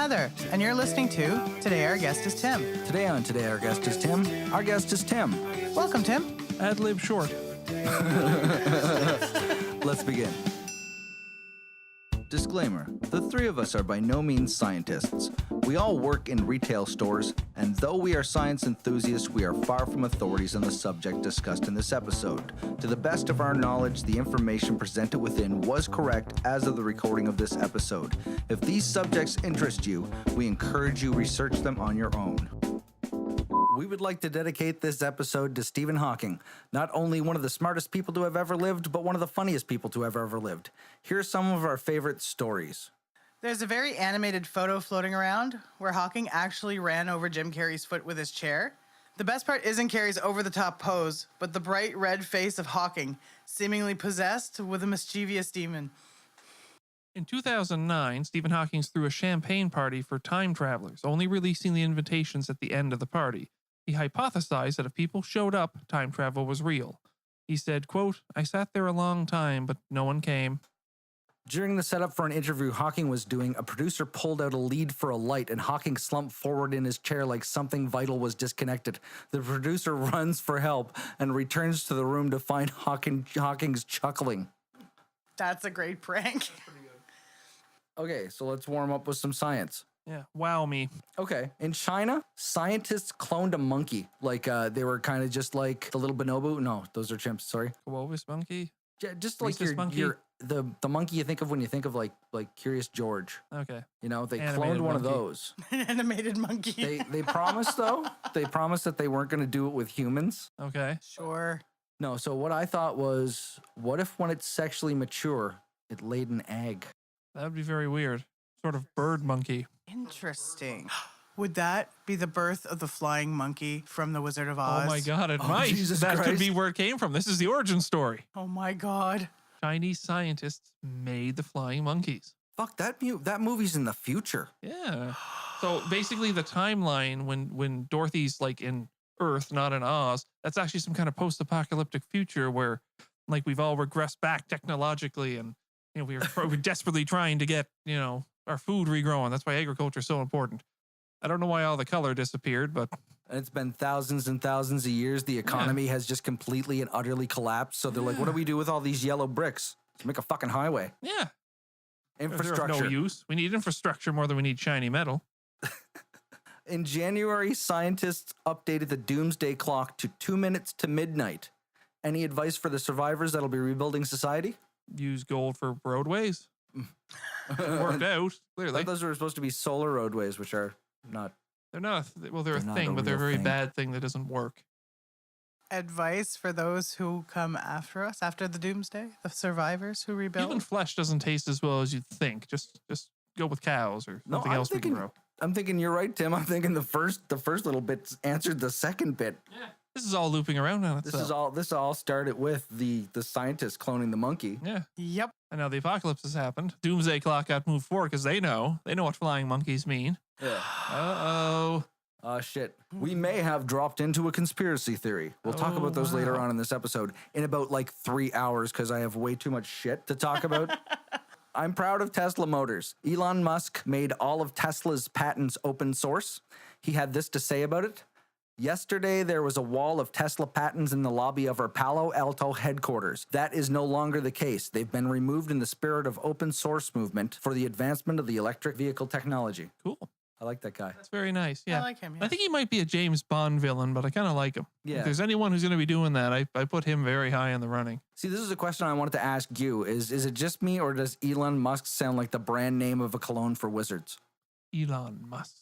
Heather, and you're listening to Today Our Guest is Tim. Today on Today Our Guest is Tim, our guest is Tim. Welcome, Tim. Ad lib short. Let's begin. Disclaimer: the three of us are by no means scientists. We all work in retail stores, and though we are science enthusiasts, we are far from authorities on the subject discussed in this episode. To the best of our knowledge, the information presented within was correct as of the recording of this episode. If these subjects interest you, we encourage you research them on your own. We would like to dedicate this episode to Stephen Hawking, not only one of the smartest people to have ever lived, but one of the funniest people to have ever lived. Here are some of our favorite stories. There's a very animated photo floating around where Hawking actually ran over Jim Carrey's foot with his chair. The best part isn't Carrey's over-the-top pose, but the bright red face of Hawking, seemingly possessed with a mischievous demon. In 2009, Stephen Hawking threw a champagne party for time travelers, only releasing the invitations at the end of the party. He hypothesized that if people showed up, time travel was real. He said, quote, "I sat there a long time, but no one came." During the setup for an interview Hawking was doing, a producer pulled out a lead for a light, and Hawking slumped forward in his chair like something vital was disconnected. The producer runs for help and returns to the room to find Hawking's chuckling. That's a great prank. Okay, so let's warm up with some science. Yeah, wow me. Okay, in China, scientists cloned a monkey. Like, they were kind of just like the little bonobo. No, those are chimps, sorry. Koalas monkey? Yeah, just like Rhesus monkey? the monkey you think of when you think of like Curious George. Okay. You know, they Animated cloned one of monkey. those. An animated monkey. They promised though. They promised that they weren't going to do it with humans. Okay. Sure. No, so what I thought was, what if when it's sexually mature, it laid an egg? That would be very weird. Sort of bird monkey. Interesting. Would that be the birth of the flying monkey from The Wizard of Oz? Oh my god, it Oh, might. Jesus That could Christ. be where it came from. This is the origin story. Oh my God. Chinese scientists made the flying monkeys. Fuck, that movie's in the future. Yeah. So basically the timeline when Dorothy's like in Earth, not in Oz, that's actually some kind of post-apocalyptic future where like we've all regressed back technologically and you know we're desperately trying to get, you know, our food regrowing. That's why agriculture is so important. I don't know why all the color disappeared, but And it's been thousands and thousands of years. The economy has just completely and utterly collapsed. So they're like, what do we do with all these yellow bricks? Let's make a fucking highway. yeah. They're of Infrastructure. no use. We need infrastructure more than we need shiny metal. In January, scientists updated the doomsday clock to 2 minutes to midnight. Any advice for the survivors that'll be rebuilding society? Use gold for roadways. Worked out, clearly. Those are supposed to be solar roadways, which are not. They're not, well, they're a They're not thing, a but they're a real very thing. bad thing that doesn't work. Advice for those who come after us, after the doomsday, the survivors who rebuild. Human flesh doesn't taste as well as you'd think. Just go with cows or something else we can grow. I'm thinking you're right, Tim. I'm thinking the first little bit answered the second bit. Yeah. This is all looping around on This itself. is all started with the scientists cloning the monkey. Yeah. Yep. And now the apocalypse has happened. Doomsday clock got moved forward because they know what flying monkeys mean. Yeah. Uh-oh. Shit. We may have dropped into a conspiracy theory. We'll talk about those later on in this episode in about like 3 hours because I have way too much shit to talk about. I'm proud of Tesla Motors. Elon Musk made all of Tesla's patents open source. He had this to say about it. Yesterday, there was a wall of Tesla patents in the lobby of our Palo Alto headquarters. That is no longer the case. They've been removed in the spirit of open source movement for the advancement of the electric vehicle technology. Cool. I like that guy. That's very nice. Yeah. I like him. Yeah. I think he might be a James Bond villain, but I kind of like him. Yeah. If there's anyone who's going to be doing that, I put him very high in the running. See, this is a question I wanted to ask you. Is it just me, or does Elon Musk sound like the brand name of a cologne for wizards? Elon Musk.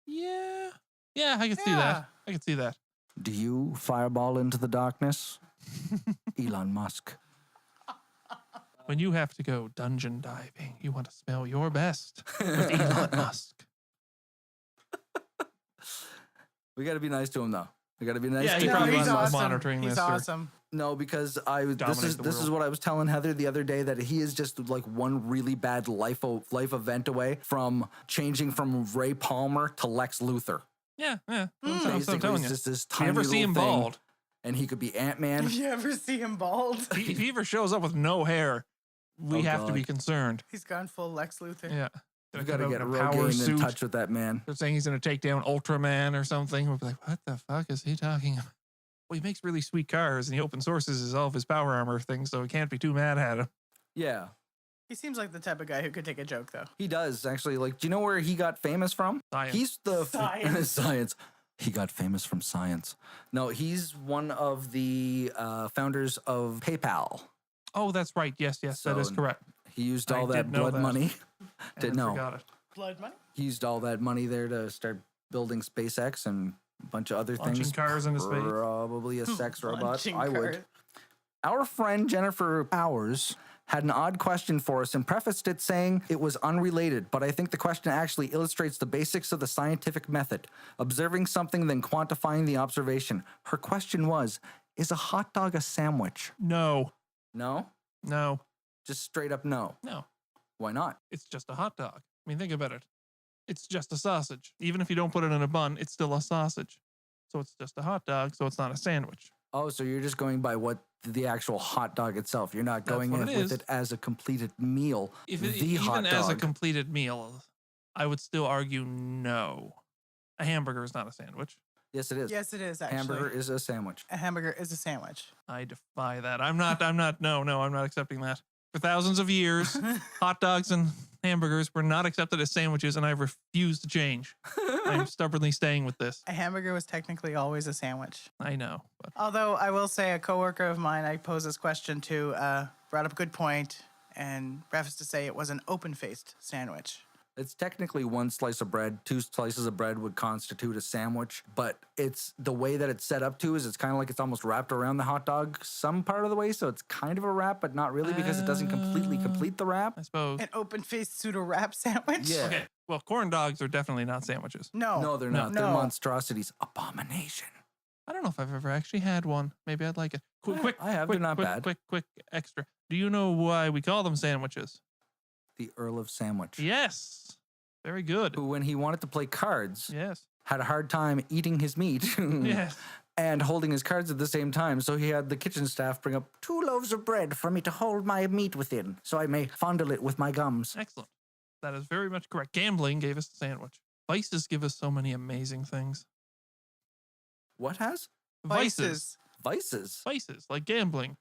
Yeah. Yeah, I can see Yeah. that. I can see that. Do you fireball into the darkness? Elon Musk. When you have to go dungeon diving, you want to smell your best with Elon Musk. We got to be nice to him, though. We got to be nice Yeah, to he No, probably he's is Elon Musk. awesome. monitoring He's this, or- awesome. No, because this Dominate is the this is world. what I was telling Heather the other day, that he is just like one really bad life event away from changing from Ray Palmer to Lex Luthor. Yeah, yeah. That's what I'm Basically, telling it's you. just this If you tiny ever see him little thing, bald, and he could be Ant-Man. If you ever see him bald, if he ever shows up with no hair, we Oh, have to be God. concerned. he's gone full Lex Luthor. Yeah. Gonna You got to come out get in a power Rogaine in suit. touch with that man. They're saying he's going to take down Ultraman or something. We'll be like, what the fuck is he talking about? Well, he makes really sweet cars and he open sources his all of his power armor things, so he can't be too mad at him. Yeah, He seems like the type of guy who could take a joke, though. he does actually. Like, do you know where he got famous from? Science. He's the Science. science. He got famous from science. No, he's one of the founders of PayPal. Oh, that's right. Yes, that is So, correct. He used I all that did know blood that. money. And Didn't then know. forgot it. Blood money? He used all that money there to start building SpaceX and a bunch of other Launching things. cars into space. Probably a sex robot. Launching I would. cars. Our friend Jennifer Powers had an odd question for us and prefaced it saying it was unrelated, but I think the question actually illustrates the basics of the scientific method, observing something then quantifying the observation. Her question was, is a hot dog a sandwich? No, No? no, Just straight up no. no. Why not? It's just a hot dog. I mean, think about it. It's just a sausage. Even if you don't put it in a bun, it's still a sausage. So it's just a hot dog, so it's not a sandwich. Oh, so you're just going by what the actual hot dog itself. You're not That's going what in it with is. it as a completed meal. If the it, even hot dog. as a completed meal, I would still argue no. A hamburger is not a sandwich. Yes, it is. Yes, it is, actually. Hamburger is a sandwich. A hamburger is a sandwich. I defy that. I'm not, no, I'm not accepting that. For thousands of years, hot dogs and hamburgers were not accepted as sandwiches, and I refuse to change. I'm stubbornly staying with this. A hamburger was technically always a sandwich. I know, but Although I will say a coworker of mine I posed this question to brought up a good point and prefaced to say it was an open-faced sandwich. It's technically one slice of bread. 2 slices of bread would constitute a sandwich, but it's the way that it's set up to is it's kind of like it's almost wrapped around the hot dog some part of the way, so it's kind of a wrap, but not really because it doesn't completely complete the wrap. I suppose. An open-faced pseudo-wrap sandwich? Yeah. Okay, well, corn dogs are definitely not sandwiches. No. No, they're No. not. They're No. monstrosities. Abomination. I don't know if I've ever actually had one. Maybe I'd like it. Quick, I have. quick, They're not quick, bad. quick extra. Do you know why we call them sandwiches? The Earl of Sandwich. Yes. Very good. Who, when he wanted to play cards, Yes. had a hard time eating his meat Yes. and holding his cards at the same time. So he had the kitchen staff bring up 2 loaves of bread for me to hold my meat within, so I may fondle it with my gums. Excellent. That is very much correct. Gambling gave us the sandwich. Vices give us so many amazing things. What has? Vices. Vices. Vices, like gambling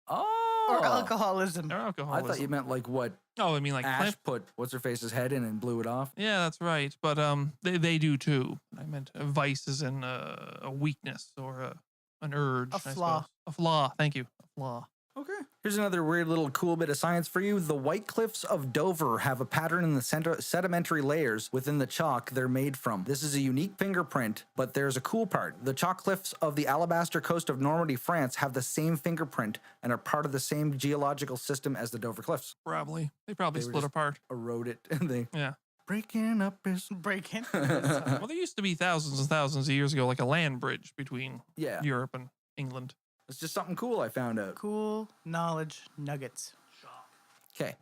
Oh. Or alcoholism. or I alcoholism. thought you meant like what Oh, I mean like Ash plant- put what's-her-face's head in and blew it off. Yeah, that's right. But they do too. I meant a vice is in a weakness or an urge. A I flaw. suppose. A flaw. Thank you. A flaw. Okay. Here's another weird little cool bit of science for you. The White Cliffs of Dover have a pattern in the sedimentary layers within the chalk they're made from. This is a unique fingerprint, but there's a cool part. The chalk cliffs of the Alabaster coast of Normandy, France have the same fingerprint and are part of the same geological system as the Dover Cliffs. Probably. They probably They were split just- apart. Erode it and they Yeah. breaking up is Break-in. Well, there used to be thousands and thousands of years ago, like a land bridge between yeah. Europe and England. It's just something cool I found out. Cool knowledge nuggets. Okay.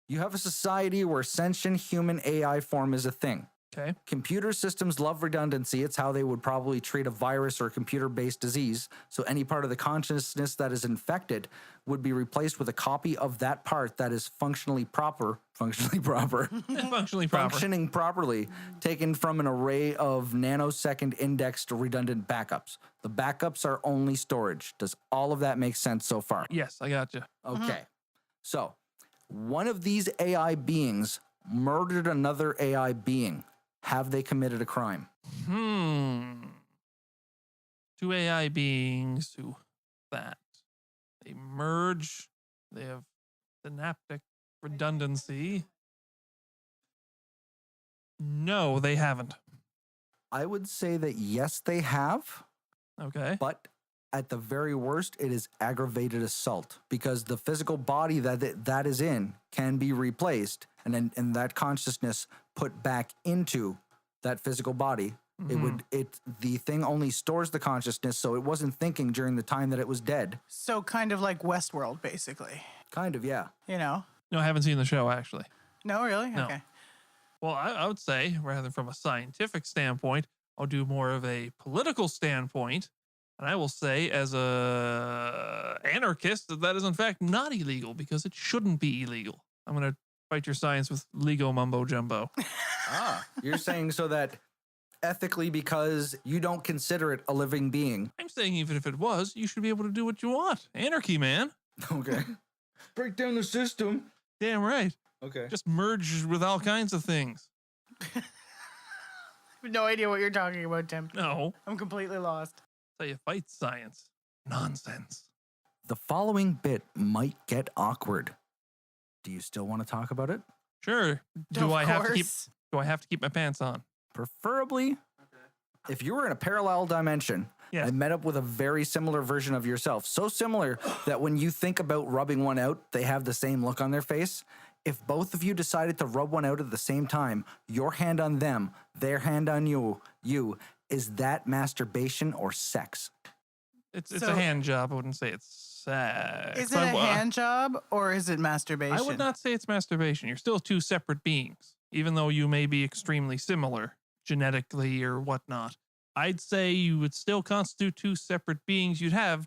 You have a society where sentient human AI form is a thing. Okay. Computer systems love redundancy. It's how they would probably treat a virus or a computer-based disease. So any part of the consciousness that is infected would be replaced with a copy of that part that is functionally proper, Functionally proper. functioning properly, taken from an array of nanosecond indexed redundant backups. The backups are only storage. Does all of that make sense so far? Yes, I got you. Okay. So, one of these AI beings murdered another AI being. Have they committed a crime? 2 AI beings who that they merge. They have synaptic redundancy. No, they haven't. I would say that yes, they have, Okay. but at the very worst, it is aggravated assault because the physical body that is in can be replaced and that consciousness put back into that physical body. The thing only stores the consciousness, so it wasn't thinking during the time that it was dead. So kind of like Westworld, basically. Kind of, yeah. You know? No, I haven't seen the show actually. No, really? No. Okay. Well, I would say rather than from a scientific standpoint, I'll do more of a political standpoint. And I will say, as a anarchist, that is in fact not illegal because it shouldn't be illegal. I'm going to Fight your science with Lego mumbo jumbo. You're saying so that ethically, because you don't consider it a living being. I'm saying even if it was, you should be able to do what you want. Anarchy, man. Okay. Break down the system. Damn right. Okay. Just merge with all kinds of things. I have no idea what you're talking about, Tim. No. I'm completely lost. That's how you fight science. Nonsense. The following bit might get awkward. Do you still want to talk about it? Sure. Do Of I have to keep course. do I have to keep my pants on? Preferably, if you were in a parallel dimension Yes. and met up with a very similar version of yourself, so similar that when you think about rubbing one out, they have the same look on their face. If both of you decided to rub one out at the same time, your hand on them, their hand on you, is that masturbation or sex? It's a So- hand job. I wouldn't say it's sex. Is it a hand job or is it masturbation? I would not say it's masturbation. You're still two separate beings, even though you may be extremely similar genetically or whatnot. I'd say you would still constitute two separate beings. You'd have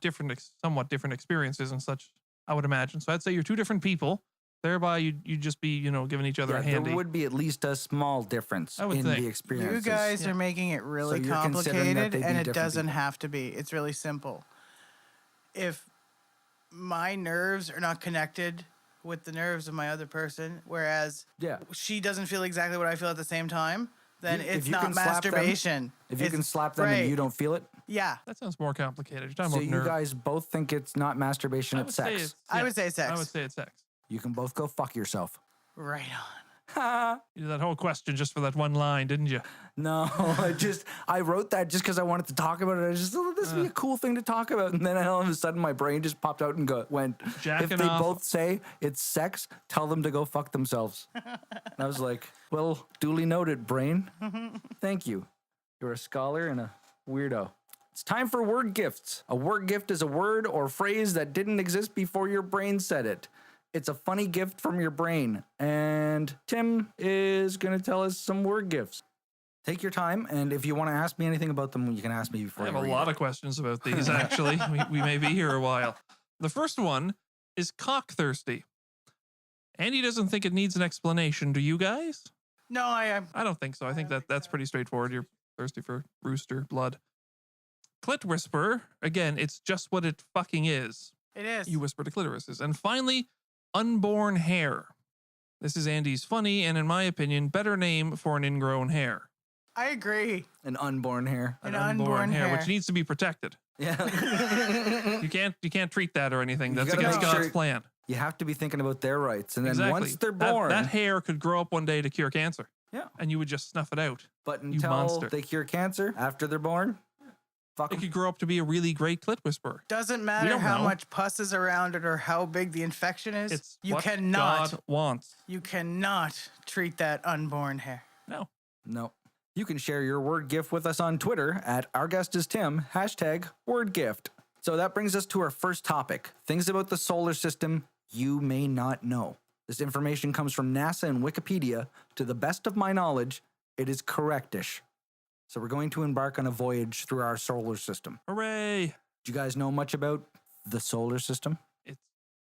somewhat different experiences and such, I would imagine. So I'd say you're two different people. Thereby, you'd just be, giving each other Yeah, a handy. there would be at least a small difference I would in think. the You experiences. guys Yeah. are making it really you're considering that complicated, they'd be and it different doesn't people. have to be. It's really simple. If my nerves are not connected with the nerves of my other person, whereas Yeah. she doesn't feel exactly what I feel at the same time, then You- if it's you not can slap them- masturbation. If you It's- can slap them right. and you don't feel it, Yeah, That sounds more complicated. You're talking so about you nerve. guys both think it's not masturbation, I it's would say sex. I would yes. say sex. I would say it's sex. You can both go fuck yourself. right on. Ha! You did that whole question just for that one line, didn't you? No, I wrote that just because I wanted to talk about it. I just thought this would be a cool thing to talk about, and then all of a sudden my brain just popped out and went. If Jacking they off. both say it's sex, tell them to go fuck themselves. And I was like, well, duly noted, brain. Thank you. You're a scholar and a weirdo. It's time for word gifts. A word gift is a word or phrase that didn't exist before your brain said it. It's a funny gift from your brain. And Tim is going to tell us some word gifts. Take your time, and if you want to ask me anything about them, you can ask me before I have you a read lot it. of questions about these, actually. We may be here a while. The first one is cock thirsty. Andy doesn't think it needs an explanation. Do you guys? No, I I don't think so. I think that's pretty straightforward. You're thirsty for rooster blood. Clit whisperer. Again, it's just what it fucking is. it is. You whisper to clitorises. And finally, unborn hair. This is Andy's funny and, in my opinion, better name for an ingrown hair. I agree. An unborn hair. An unborn hair. which needs to be protected. Yeah. You can't treat that or anything. You That's gotta against make God's sure- plan. You have to be thinking about their rights. And then Exactly. once they're That- born, that hair could grow up one day to cure cancer. Yeah. And you would just snuff it out. but you until monster. they cure cancer after they're born, fuck It 'em. could grow up to be a really great clit whisperer. Doesn't matter don't how know. much pus is around it or how big the infection is. It's you what cannot. God wants. You cannot treat that unborn hair. No. No. You can share your word gift with us on Twitter at Our Guest is Tim, #wordgift. So that brings us to our first topic, things about the solar system you may not know. This information comes from NASA and Wikipedia. To the best of my knowledge, it is correctish. So we're going to embark on a voyage through our solar system. Hooray. Do you guys know much about the solar system? It's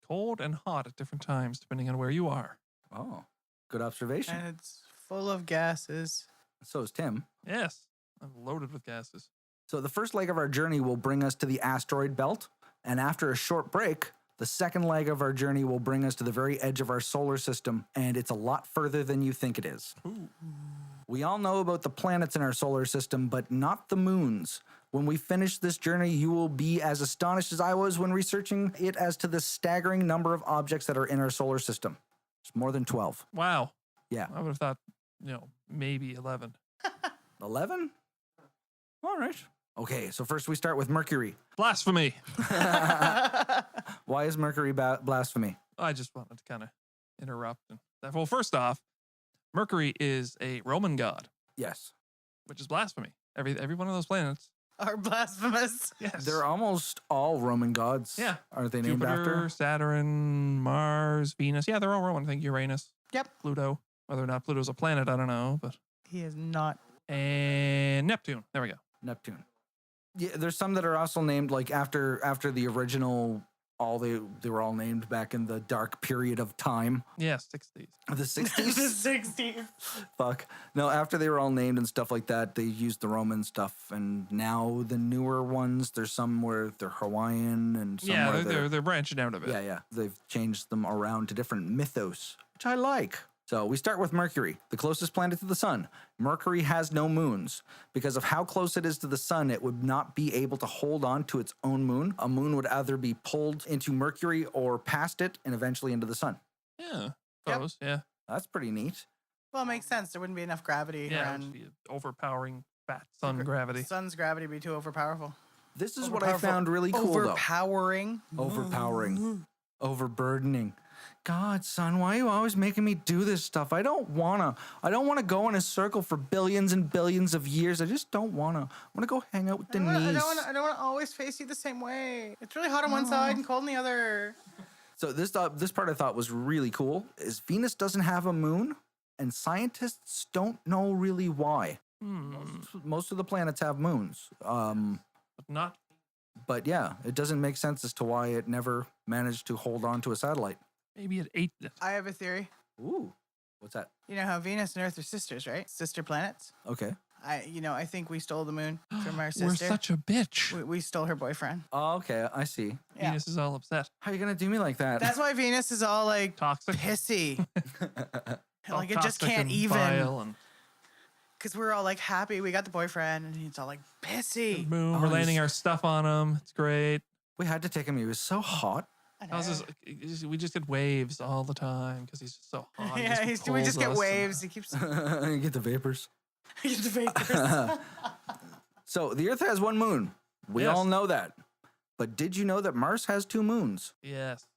cold and hot at different times, depending on where you are. Oh, good observation. And it's full of gases. So is Tim. Yes. I'm loaded with gases. So the first leg of our journey will bring us to the asteroid belt, and after a short break, the second leg of our journey will bring us to the very edge of our solar system, and it's a lot further than you think it is. Ooh. We all know about the planets in our solar system, but not the moons. When we finish this journey, you will be as astonished as I was when researching it as to the staggering number of objects that are in our solar system. It's more than 12. Wow. Yeah. I would have thought, maybe 11. 11? All right. Okay, so first we start with Mercury. Blasphemy. Why is Mercury blasphemy? I just wanted to kind of interrupt. Well, first off, Mercury is a Roman god, Yes. which is blasphemy. Every one of those planets. Are blasphemous. Yes. They're almost all Roman gods. Yeah. Aren't they named Jupiter, after? Saturn, Mars, Venus. Yeah, they're all Roman. I think Uranus. Yep. Pluto. Whether or not Pluto's a planet, I don't know. But He is not. and Neptune. There we go. Neptune. Yeah, there's some that are also named like after the original they were all named back in the dark period of time. Yeah, 60s. The the 60s. 60s. Fuck. No, after they were all named and stuff like that, they used the Roman stuff, and now the newer ones, there's some where they're Hawaiian and some Yeah, where they're branching out a bit. yeah. They've changed them around to different mythos, which I like. So we start with Mercury, the closest planet to the sun. Mercury has no moons. Because of how close it is to the sun, it would not be able to hold on to its own moon. A moon would either be pulled into Mercury or past it and eventually into the sun. Yeah, Yep. close. Yeah, That's pretty neat. Well, it makes sense. There wouldn't be enough gravity yeah. It around. would be an overpowering fat sun gravity. Sun's gravity would be too overpowerful. This is what I found really cool, Overpowering. though. Overpowering. Overburdening. God, son, why are you always making me do this stuff? I don't wanna go in a circle for billions and billions of years. I just don't wanna. I wanna go hang out with I Denise. don't want to always face you the same way. It's really hot on one side and cold on the other. So this part I thought was really cool. Is Venus doesn't have a moon, and scientists don't know really why. Most of the planets have moons. But not. But yeah, it doesn't make sense as to why it never managed to hold on to a satellite. Maybe it ate it. I have a theory. Ooh, what's that? You know how Venus and Earth are sisters, right? Sister planets. Okay. I think we stole the moon from our sister. We're such a bitch. We stole her boyfriend. Oh, okay, I see. Yeah. Venus is all upset. How are you gonna do me like that? That's why Venus is all like Toxic. pissy. All Like it just caustic can't and even. vile and Because we're all like happy we got the boyfriend, and he's all like pissy. boom. Oh, We're landing he's- our stuff on him. It's great. We had to take him. He was so hot. I I was just, we just get waves all the time because he's just so hot. He yeah, just we just pulls get us and- waves. He keeps You get the vapors. he's the vapors. So the Earth has one moon. We Yes. all know that. But did you know that Mars has two moons? Yes.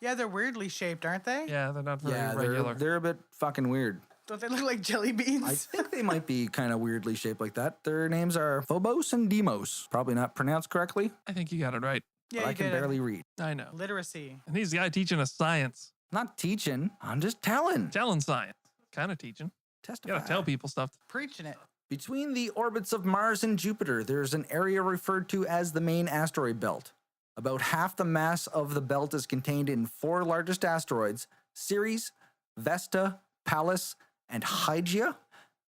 Yeah, they're weirdly shaped, aren't they? Yeah, they're not very Yeah, regular. they're a bit fucking weird. Don't they look like jelly beans? I think they might be kind of weirdly shaped like that. Their names are Phobos and Deimos. Probably not pronounced correctly, I think you got it right. yeah, but I you can did it. barely read. I know. Literacy. And he's the guy teaching us science. Not teaching. I'm just telling. Telling science. Kind of teaching. You Testify. gotta tell people stuff. Preaching it. Between the orbits of Mars and Jupiter, there's an area referred to as the main asteroid belt. About half the mass of the belt is contained in four largest asteroids: Ceres, Vesta, Pallas, and Hygiea.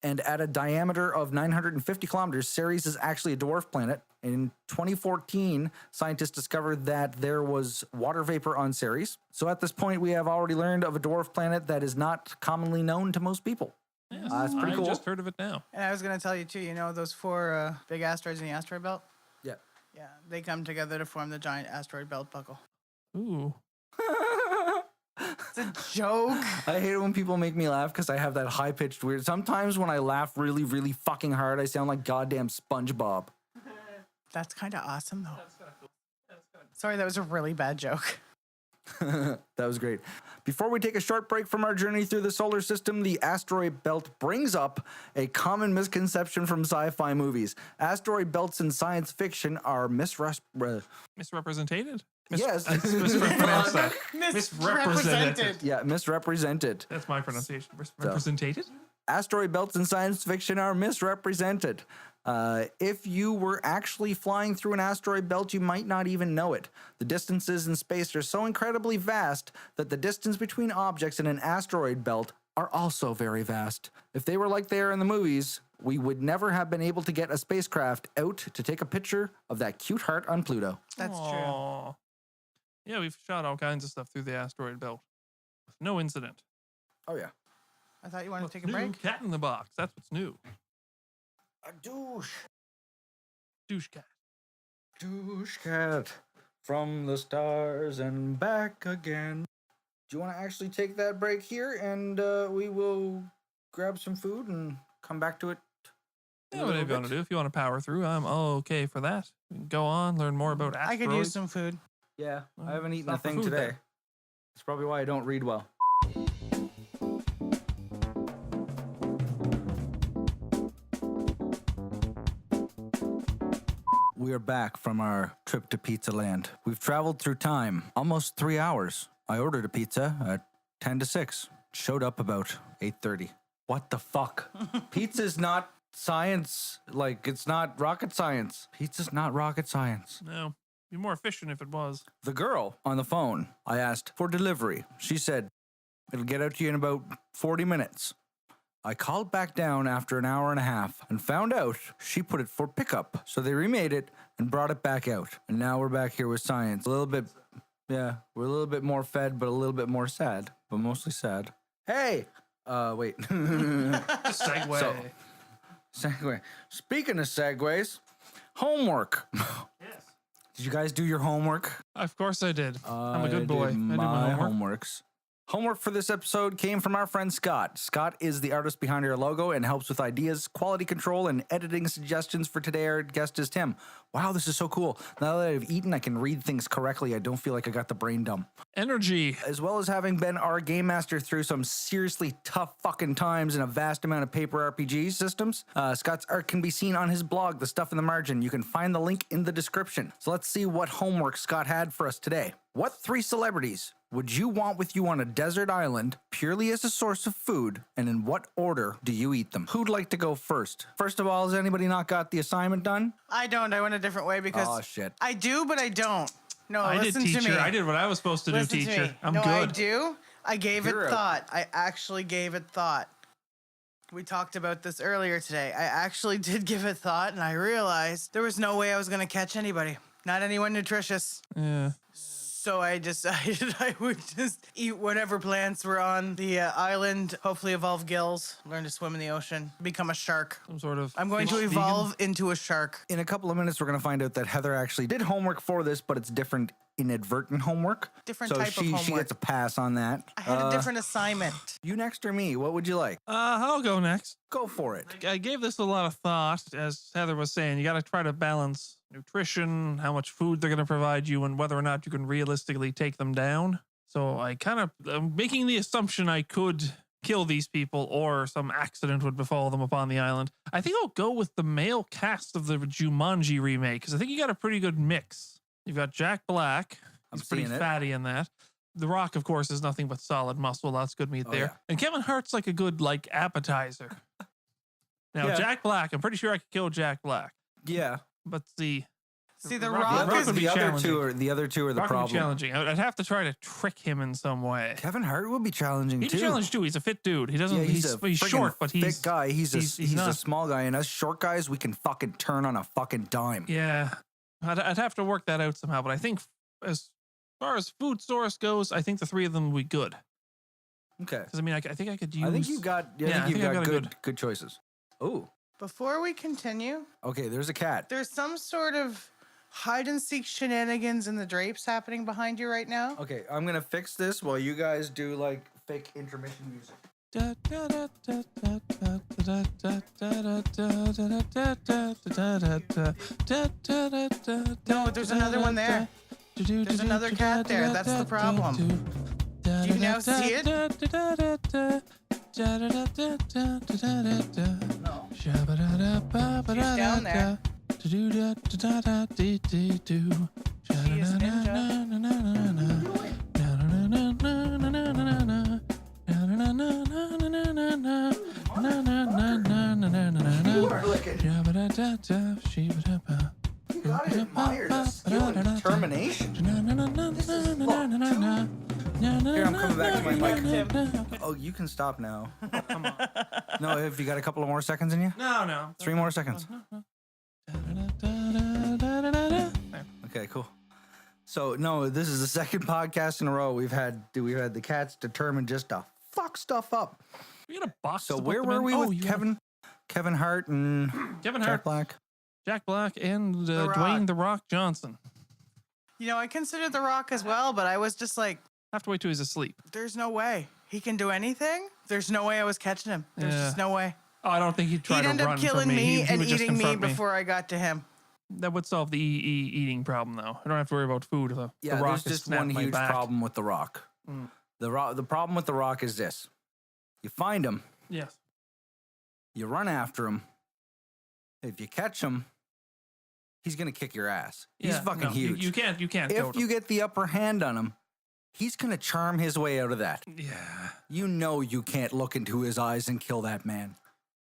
And at a diameter of 950 kilometers, Ceres is actually a dwarf planet. In 2014, scientists discovered that there was water vapor on Ceres. So at this point, we have already learned of a dwarf planet that is not commonly known to most people. Yes, That's pretty I cool. just heard of it now. And I was gonna tell you too. You know those four big asteroids in the asteroid belt? Yeah. Yeah, they come together to form the giant asteroid belt buckle. Ooh. It's a joke. I hate it when people make me laugh because I have that high-pitched weird. Sometimes when I laugh really, really fucking hard, I sound like goddamn SpongeBob. That's kind of awesome though. Sorry, that was a really bad joke. That was great. Before we take a short break from our journey through the solar system, the asteroid belt brings up a common misconception from sci-fi movies. Asteroid belts in science fiction are Misrepresented? Yes. Mispronounced that. Misrepresented. Yeah, misrepresented. That's my pronunciation. Misrepresented? Asteroid belts in science fiction are misrepresented. If you were actually flying through an asteroid belt, you might not even know it. The distances in space are so incredibly vast that the distance between objects in an asteroid belt are also very vast. If they were like they are in the movies, we would never have been able to get a spacecraft out to take a picture of that cute heart on Pluto. That's true. Aw. Yeah, we've shot all kinds of stuff through the asteroid belt. With no incident. Oh, yeah. I thought you wanted to take a New break. Cat in the box. That's what's new. A douche. Douche cat. Douche cat from the stars and back again. Do you want to actually take that break here and we will grab some food and come back to it? in a Yeah, whatever little you want to bit? do. If you want to power through, I'm okay for that. We can go on, learn more about I asteroids. could use some food. Yeah, I Well, haven't eaten a stop for thing food today. then. That's probably why I don't read well. We are back from our trip to Pizza Land. We've traveled through time, almost 3 hours. I ordered a pizza at 10 to 6. Showed up about 8:30. What the fuck? Pizza's not science. Like, it's not rocket science. Pizza's not rocket science. No. Be more efficient if it was. The girl on the phone, I asked for delivery. She said, it'll get out to you in about 40 minutes. I called back down after an hour and a half and found out she put it for pickup. So they remade it and brought it back out. And now we're back here with science. We're a little bit more fed, but a little bit more sad, but mostly sad. Hey! Wait. Just segue. So- Segue. Speaking of segues, homework. Yes. Did you guys do your homework? Of course I did. I'm a good I boy. did I did my my homework. homeworks. Homework for this episode came from our friend Scott. Scott is the artist behind our logo and helps with ideas, quality control, and editing suggestions for today. Our guest is Tim. Wow, this is so cool. Now that I've eaten, I can read things correctly. I don't feel like I got the brain dump. Energy. As well as having been our game master through some seriously tough fucking times and a vast amount of paper RPG systems, Scott's art can be seen on his blog, The Stuff in the Margin. You can find the link in the description. So let's see what homework Scott had for us today. What 3 celebrities would you want with you on a desert island purely as a source of food, and in what order do you eat them? Who'd like to go first? First of all, has anybody not got the assignment done? I don't. I went a different way because Oh, shit. I do, but I don't. No, I did, listen to teacher. me. I did what I was supposed to do, Listen to teacher. me. I'm no, good. I do. I gave Hero. it thought. I actually gave it thought. We talked about this earlier today. I actually did give it thought, and I realized there was no way I was going to catch anybody. Not anyone nutritious. Yeah. So I decided I would just eat whatever plants were on the island, hopefully evolve gills, learn to swim in the ocean, become a shark. Some sort of. I'm going to fish evolve into a shark. In a couple of minutes, we're going to find out that Heather actually did homework for this, but it's different inadvertent homework. Different so type of she homework. gets a pass on that. I had a different assignment. You next or me? What would you like? I'll go next. Go for it. I gave this a lot of thought. As Heather was saying, you got to try to balance nutrition, how much food they're going to provide you, and whether or not you can realistically take them down. So I kind of I'm making the assumption I could kill these people or some accident would befall them upon the island. I think I'll go with the male cast of the Jumanji remake because I think you got a pretty good mix. You've got Jack Black. I'm He's pretty seeing it. fatty in that. The Rock, of course, is nothing but solid muscle. Lots of good meat Oh, there. yeah. And Kevin Hart's like a good appetizer. Now, Yeah. Jack Black, I'm pretty sure I could kill Jack Black. Yeah. But the See, the Rock- Rock Rock is would be the other challenging. two are the Rock would be problem. challenging. I'd have to try to trick him in some way. Kevin Hart would be challenging He'd too. be challenged too. He's a fit dude. He doesn't. Yeah, he's a he's friggin' short, but thick he's guy. He's a not. small guy, and us short guys, we can fucking turn on a fucking dime. Yeah, I'd have to work that out somehow. But I think as far as food source goes, I think the 3 of them would be good. Okay. Because I mean, I think I could use. I think you've got. Yeah, I I think you've think I've got got a good choices. Oh. Before we continue, Okay. There's a cat. there's some sort of hide and seek shenanigans in the drapes happening behind you right now. Okay. I'm gonna fix this while you guys do like fake intermission music. No, there's another one there. There's another cat there. That's the problem. Do you now see it? No. She's down there. She is ninja. You are looking. You gotta admire the skill and determination. This is fucked. Here, I'm coming back to my mic. Oh, you can stop now. Come on. No, have you got a couple of more seconds in you? No. 3 more seconds. Okay, cool. So no, this is the second podcast in a row we've had the cats determined just to fuck stuff up. We got a box. So to put where them were in? we Oh, with you Kevin Hart and Kevin Jack Hart, Black? Jack Black, and The Rock. Dwayne the Rock Johnson. You know, I considered The Rock as well, but I was just like, Have to wait till he's asleep. there's no way. He can do anything. There's no way I was catching him. There's Yeah. just no way. Oh, I don't think he'd try He'd to end run up killing from me. me He and would just eating me confront before I got to him. That would solve the eating problem, though. I don't have to worry about food. Yeah, the Rock there's has just snapped one my huge back. problem with The Rock. Mm. The problem with The Rock is this. You find him, Yes. you run after him. If you catch him, he's going to kick your ass. He's Yeah, fucking no, huge. You can't go If you get the upper hand on him, he's going to charm his way out of that. Yeah. You know you can't look into his eyes and kill that man.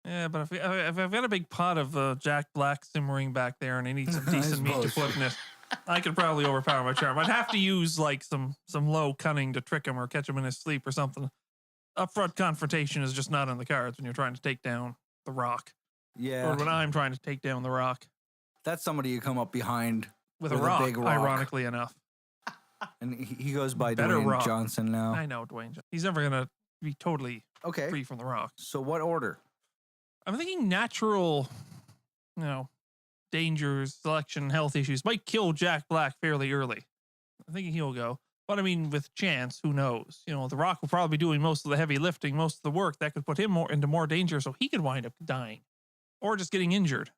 Yeah, but if I've got a big pot of Jack Black simmering back there and I need some decent meat to suppose. put in it, I could probably overpower my charm. I'd have to use like some low cunning to trick him or catch him in his sleep or something. Upfront confrontation is just not in the cards when you're trying to take down the Rock. Yeah. Or when I'm trying to take down the Rock That's somebody you come up behind with With a a rock, big rock. ironically enough. and he goes by Better Dwayne rock. Johnson now. I know Dwayne. He's never gonna be totally Okay. free from the Rock. So what order? I'm thinking natural, dangers, selection, health issues might kill Jack Black fairly early. I'm thinking he'll go. But I mean, with chance, who knows? The Rock will probably be doing most of the heavy lifting, most of the work that could put him into more danger, so he could wind up dying or just getting injured.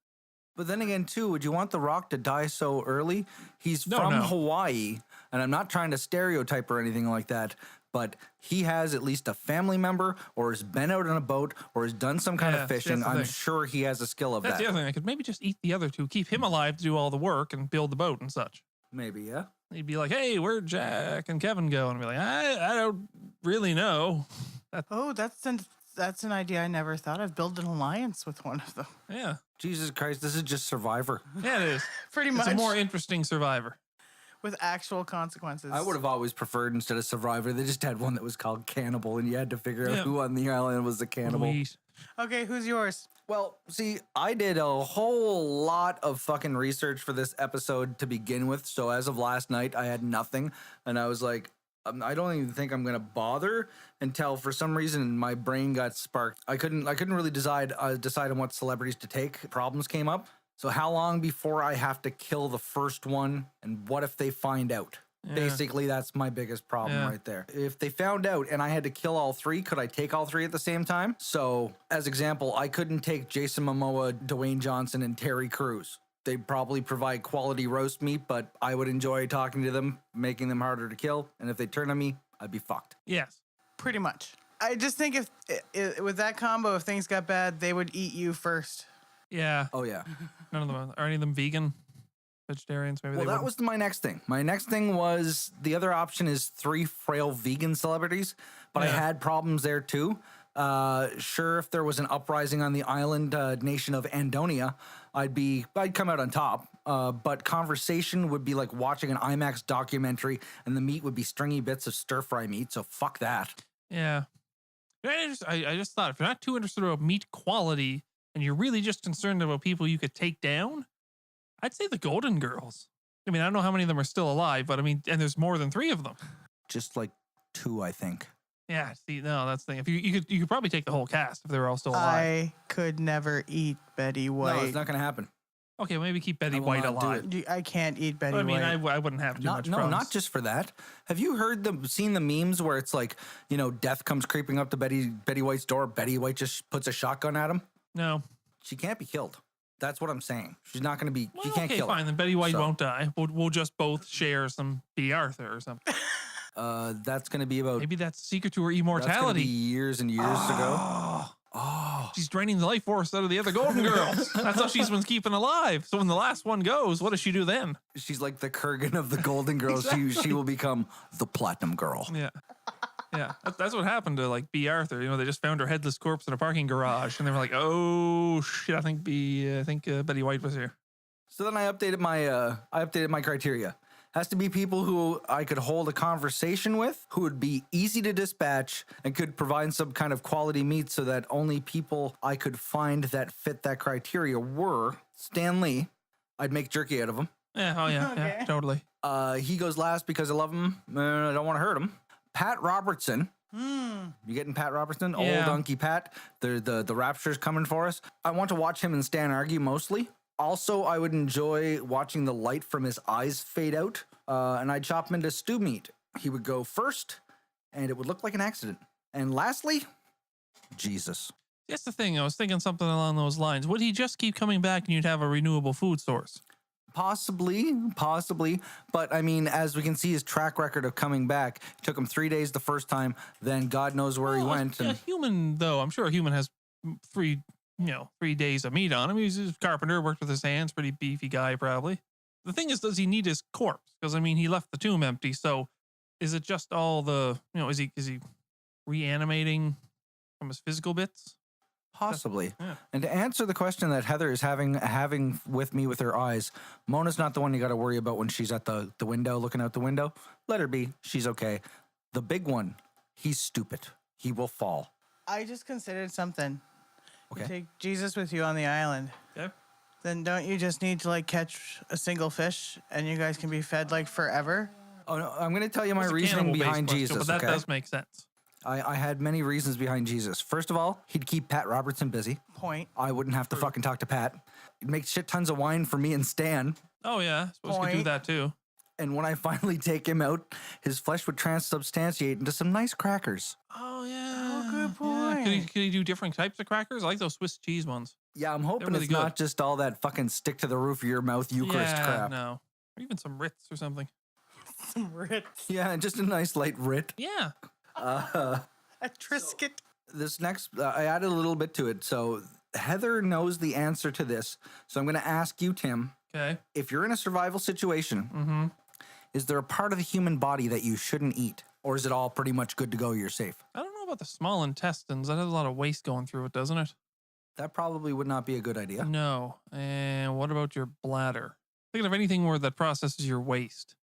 But then again, too, would you want The Rock to die so early? He's No, from no. Hawaii, and I'm not trying to stereotype or anything like that, but he has at least a family member or has been out on a boat or has done some kind Yeah, of that's fishing. the I'm thing. sure he has a skill of That's the that. other thing. I could maybe just eat the other two, keep him alive to do all the work and build the boat and such. Maybe, yeah. He'd be like, "Hey, where'd Jack and Kevin go?" And I'd be like, I don't really know. Oh, that's an idea I never thought of. Build an alliance with one of them. Yeah, Jesus Christ, this is just Survivor. yeah, it is. Pretty It's much. a more interesting Survivor. with actual consequences. I would have always preferred instead of Survivor, they just had one that was called Cannibal, and you had to figure out Yeah. who on the island was the cannibal. Louise. Okay, who's yours? Well, see, I did a whole lot of fucking research for this episode to begin with. So as of last night, I had nothing, and I was like, I don't even think I'm gonna bother until for some reason my brain got sparked. I couldn't really decide on what celebrities to take. Problems came up. So how long before I have to kill the first one, and what if they find out? Yeah. Basically, that's my biggest problem Yeah. right there. If they found out and I had to kill all three, could I take all three at the same time? So, as example, I couldn't take Jason Momoa, Dwayne Johnson, and Terry Crews. They probably provide quality roast meat, but I would enjoy talking to them, making them harder to kill. And if they turn on me, I'd be fucked. Yes. Pretty much. I just think if with that combo, if things got bad, they would eat you first. Yeah. Oh, yeah. None of them are any of them vegan, vegetarians. Maybe Well, they that wouldn't. was my next thing. My next thing was the other option is 3 frail vegan celebrities, but I Yeah. had problems there too. Sure, if there was an uprising on the island nation of Andonia, I'd come out on top. But conversation would be like watching an IMAX documentary, and the meat would be stringy bits of stir fry meat. So fuck that. Yeah. I just thought if you're not too interested about meat quality and you're really just concerned about people you could take down, I'd say the Golden Girls. I mean, I don't know how many of them are still alive, but I mean, and there's more than 3 of them. Just like 2, I think. Yeah. See, no, that's the thing. If you could probably take the whole cast if they were all still alive. I could never eat Betty White. No, it's not going to happen. Okay, maybe keep Betty I will White not do alive. it. I can't eat Betty But I mean, White. I wouldn't have too much No, problems. not just for that. Have you seen the memes where it's like, death comes creeping up to Betty White's door. Betty White just puts a shotgun at him. No. She can't be killed. That's what I'm saying. She's not going to be. Well, She can't okay, kill fine. Then Betty White So- won't die. We'll just both share some B. Arthur or something. her. That's going to be about. Maybe that's the secret to her That's going to be immortality. years and years ago. Oh, Oh, she's draining the life force out of the other Golden Girls. That's how she's been keeping alive. So when the last one goes, what does she do then? she's like the Kurgan of the Golden Girls. She Exactly. will become the Platinum Girl. Yeah. Yeah, that's what happened to like B. Arthur. They just found her headless corpse in a parking garage, and they were like, "Oh shit, I think Betty White was here." So then I updated my criteria. Has to be people who I could hold a conversation with, who would be easy to dispatch and could provide some kind of quality meat so that only people I could find that fit that criteria were Stan Lee. I'd make jerky out of him. Yeah, oh yeah, yeah, Okay. totally. He goes last because I love him. I don't want to hurt him. Pat Robertson. Hmm. You getting Pat Robertson? Yeah. Old Unky Pat. The Rapture's coming for us. I want to watch him and Stan argue mostly. Also, I would enjoy watching the light from his eyes fade out, and I'd chop him into stew meat. He would go first, and it would look like an accident. And lastly, Jesus. That's the thing. I was thinking something along those lines. Would he just keep coming back and you'd have a renewable food source? Possibly, but I mean, as we can see, his track record of coming back took him 3 days the first time. Then God knows where he Well, went. A And human, though, I'm sure a human has 3 days of meat on him. He's a carpenter, worked with his hands, pretty beefy guy, probably. The thing is, does he need his corpse? Because I mean, he left the tomb empty. So, is it just all the is he reanimating from his physical bits? Possibly. Yeah. And to answer the question that Heather is having with me with her eyes, Mona's not the one you got to worry about when she's at the window, looking out the window. Let her be. She's okay. The big one, he's stupid. He will fall. I just considered something. You Okay. take Jesus with you on the island. Okay. Then don't you just need to like catch a single fish and you guys can be fed like forever? Oh, no, I'm going to tell you my It's a reasoning cannibal-based behind question, Jesus. but that okay? does make sense. I had many reasons behind Jesus. First of all, he'd keep Pat Robertson busy. Point. I wouldn't have to fucking talk to Pat. He'd make shit tons of wine for me and Stan. Oh yeah, suppose you could do Point. that too. And when I finally take him out, his flesh would transubstantiate into some nice crackers. Oh yeah. good Yeah. point. Could he do different types of crackers? I like those Swiss cheese ones. Yeah, I'm hoping really it's good. not just all that fucking stick to the roof of your mouth Eucharist yeah, crap. no. Or even some Ritz or something. Some Ritz. Yeah, just a nice light Rit. Yeah. A Triscuit. This next, I added a little bit to it. So Heather knows the answer to this. So I'm going to ask you, Tim, Okay. if you're in a survival situation, Mm-hmm. is there a part of the human body that you shouldn't eat? Or is it all pretty much good to go? You're safe? I don't know about the small intestines. That has a lot of waste going through it, doesn't it? That probably would not be a good idea. No. And what about your bladder? Thinking of anything where that processes your waste.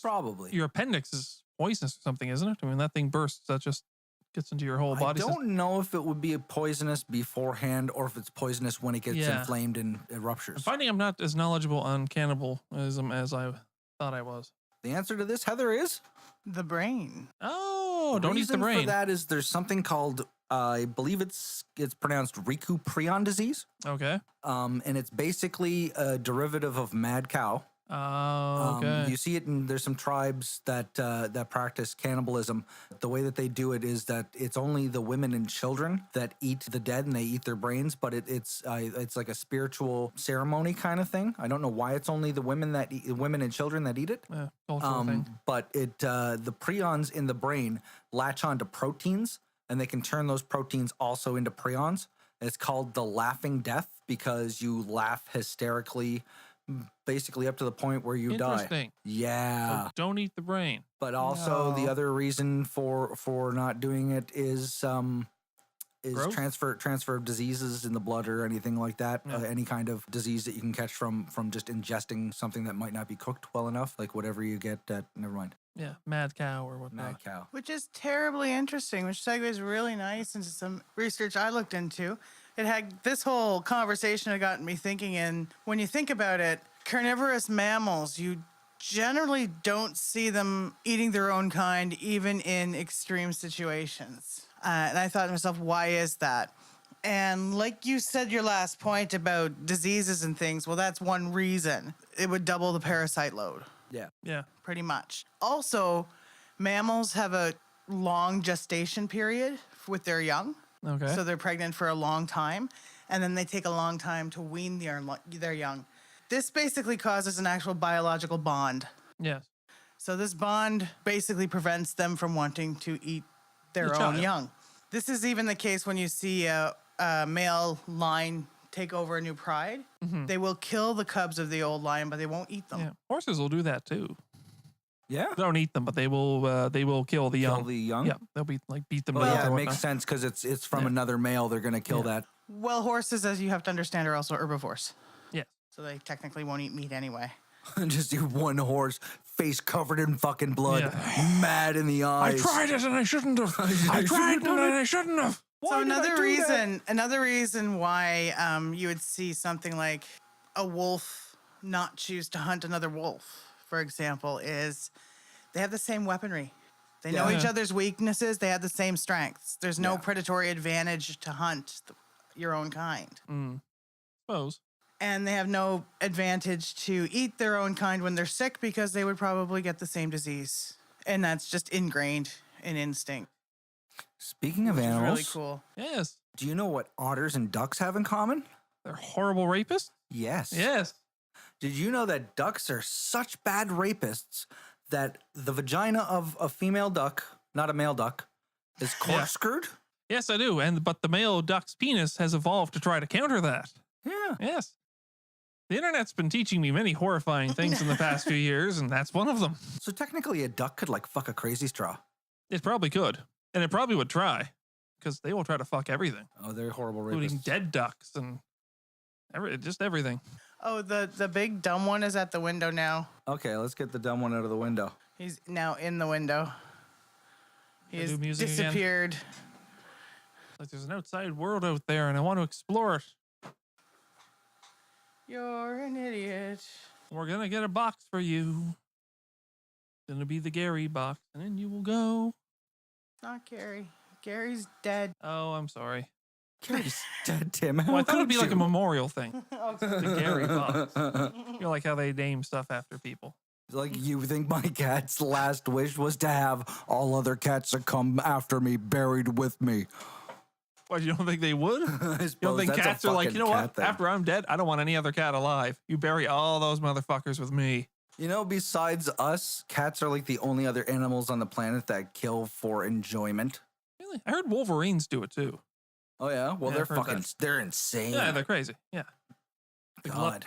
Probably. Your appendix is poisonous or something, isn't it? I mean, that thing bursts. That just gets into your whole I body. don't know if it would be poisonous beforehand or if it's poisonous when it gets Yeah. inflamed and it I'm ruptures. finding I'm not as knowledgeable on cannibalism as I thought I was. The answer to this, Heather, is The brain. Oh, don't eat the reason brain. for that is there's something called I believe it's pronounced Riku-prion disease, Okay. and it's basically a derivative of mad cow. Oh, okay. You see it in there's some tribes that that practice cannibalism. The way that they do it is that it's only the women and children that eat the dead and they eat their brains, but it's like a spiritual ceremony kind of thing. I don't know why it's only the women and children that eat it. Yeah, cultural thing. But the prions in the brain latch onto proteins, and they can turn those proteins also into prions. It's called the laughing death because you laugh hysterically, basically up to the point where you die. Interesting. Yeah. So don't eat the brain. But also the No. other reason for not doing it is Gross? transfer of diseases in the blood or anything like that. Yeah. Any kind of disease that you can catch from just ingesting something that might not be cooked well enough, like whatever you get at. Never mind. Yeah, mad cow or whatnot. Mad cow. Which is terribly interesting, which segues really nice into some research I looked into. It had this whole conversation had gotten me thinking, and when you think about it, carnivorous mammals, you generally don't see them eating their own kind, even in extreme situations. And I thought to myself, why is that? And like you said, your last point about diseases and things, well, that's one reason. It would double the parasite load. Yeah. Yeah. Pretty much. Also, mammals have a long gestation period with their young. Okay. So they're pregnant for a long time, and then they take a long time to wean their young. This basically causes an actual biological bond. Yes. So this bond basically prevents them from wanting to eat their The own child. young. This is even the case when you see a male lion take over a new pride. Mhm. They will kill the cubs of the old lion, but they won't eat them. Yeah. Horses will do that too. Yeah. They don't eat them, but they will kill the young. Kill the young. Yeah, they'll beat them. Well, to yeah, death it or makes whatnot. sense because it's from Yeah. another male. They're gonna kill Yeah. that. Well, horses, as you have to understand, are also herbivores. Yes. So they technically won't eat meat anyway. Just see one horse, face covered in fucking blood, Yeah. mad in the I eyes. tried it and I shouldn't have. I shouldn't tried have it done and it. I shouldn't have. So did I another reason why you would see something like a wolf not choose to hunt another wolf, for example, is they have the same weaponry. They know Yeah. each other's weaknesses. They have the same strengths. There's no Yeah. predatory advantage to hunt your own kind. Suppose. And they have no advantage to eat their own kind when they're sick because they would probably get the same disease. And that's just ingrained in instinct. Speaking of Which is animals, really cool. Yes. do you know what otters and ducks have in common? They're horrible rapists. Yes. Yes. Did you know that ducks are such bad rapists that the vagina of a female duck, not a male duck, is corkscrewed? Yes, I do. But the male duck's penis has evolved to try to counter that. Yeah. Yes. The internet's been teaching me many horrifying things in the past few years, and that's one of them. So technically, a duck could like fuck a crazy straw. It probably could. And it probably would try. because they will try to fuck everything, Oh, they're horrible including rapists. dead ducks and just everything. Oh, the big dumb one is at the window now. Okay, let's get the dumb one out of the window. He's now in the window. He I has do music again. disappeared. Like there's an outside world out there, and I want to explore it. You're an idiot. We're gonna get a box for you. Gonna be the Gary box, and in you will go. Not Gary. Gary's dead. Oh, I'm sorry. Gary's dead, Tim. How Well, I thought it'd could be like a you? memorial thing. Okay. The Gary box. You know, like how they name stuff after people. Like, you think my cat's last wish was to have all other cats that come after me buried with me? What, you don't think they would? I You don't suppose think that's a cats are like, fucking you know what? cat thing. After I'm dead, I don't want any other cat alive. You bury all those motherfuckers with me. You know, besides us, cats are like the only other animals on the planet that kill for enjoyment. Really? I heard Wolverines do it too. Oh yeah, well Yeah, they're I've heard fucking, that. they're insane. Yeah, they're crazy. Yeah. The glut- God,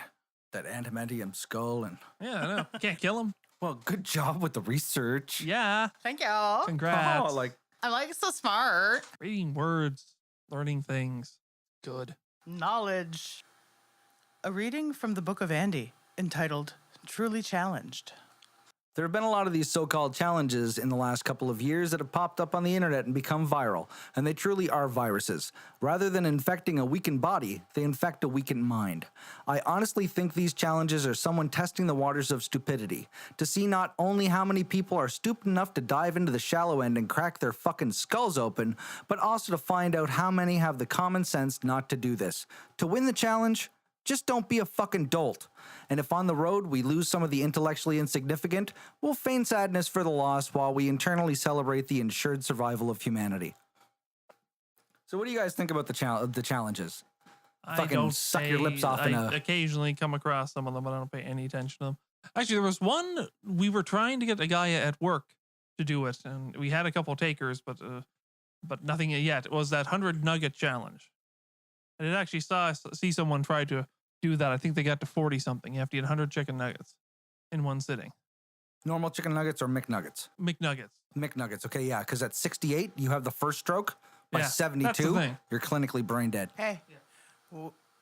that adamantium skull and Yeah, I know. Can't kill them. well, good job with the research. Yeah. Thank y'all. Congrats. Oh, like I like so smart. Reading words, learning things. Good. Knowledge. A reading from the Book of Andy entitled Truly Challenged. there have been a lot of these so-called challenges in the last couple of years that have popped up on the internet and become viral, and they truly are viruses. Rather than infecting a weakened body, they infect a weakened mind. I honestly think these challenges are someone testing the waters of stupidity, to see not only how many people are stupid enough to dive into the shallow end and crack their fucking skulls open, but also to find out how many have the common sense not to do this. To win the challenge, just don't be a fucking dolt. And if on the road we lose some of the intellectually insignificant, we'll feign sadness for the loss while we internally celebrate the ensured survival of humanity. So what do you guys think about the challenges? I Fucking don't suck your lips pay- off in I a- occasionally come across some of them, but I don't pay any attention to them. Actually, there was one we were trying to get a guy at work to do it, and we had a couple takers, but nothing yet. It was that 100 nugget challenge. I did actually see someone try to do that. I think they got to 40 something. You have to eat 100 chicken nuggets in one sitting. Normal chicken nuggets or McNuggets? McNuggets. McNuggets, okay, yeah, because at 68, you have the first stroke. By Yeah, that's the 72, thing. you're clinically brain dead. Hey,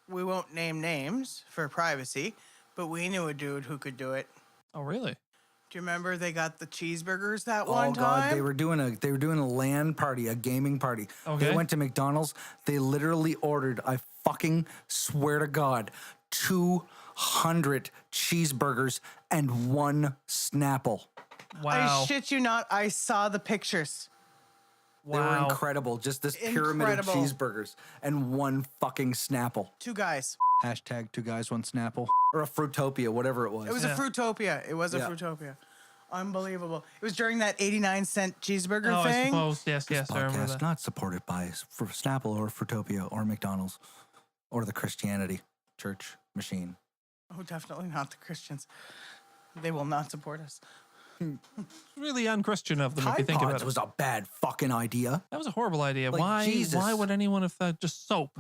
we won't name names for privacy, but we knew a dude who could do it. Oh, really? Do you remember they got the cheeseburgers that Oh one god, time? they were doing a LAN party, a gaming party. Okay. They went to McDonald's. They literally ordered, I fucking swear to God, 200 cheeseburgers and one Snapple. Wow. I shit you not. I saw the pictures. They were Wow. incredible. Just this pyramid of Incredible. cheeseburgers and one fucking Snapple. Two guys. Hashtag 2 guys, 1 Snapple. Or a Fruitopia, whatever it was. It was Yeah. a Fruitopia. It was a Yeah. Fruitopia. Unbelievable. It was during that 89-cent cheeseburger Oh, I thing. suppose. Yes, yes, I remember Podcast that. not supported by Snapple or Fruitopia or McDonald's or the Christianity church machine. Oh, definitely not the Christians. They will not support us. It's really unchristian of them if you Tide think about Pods it. was a bad fucking idea. That was a horrible idea. Like, Why? Jesus. Why would anyone have that? Just soap.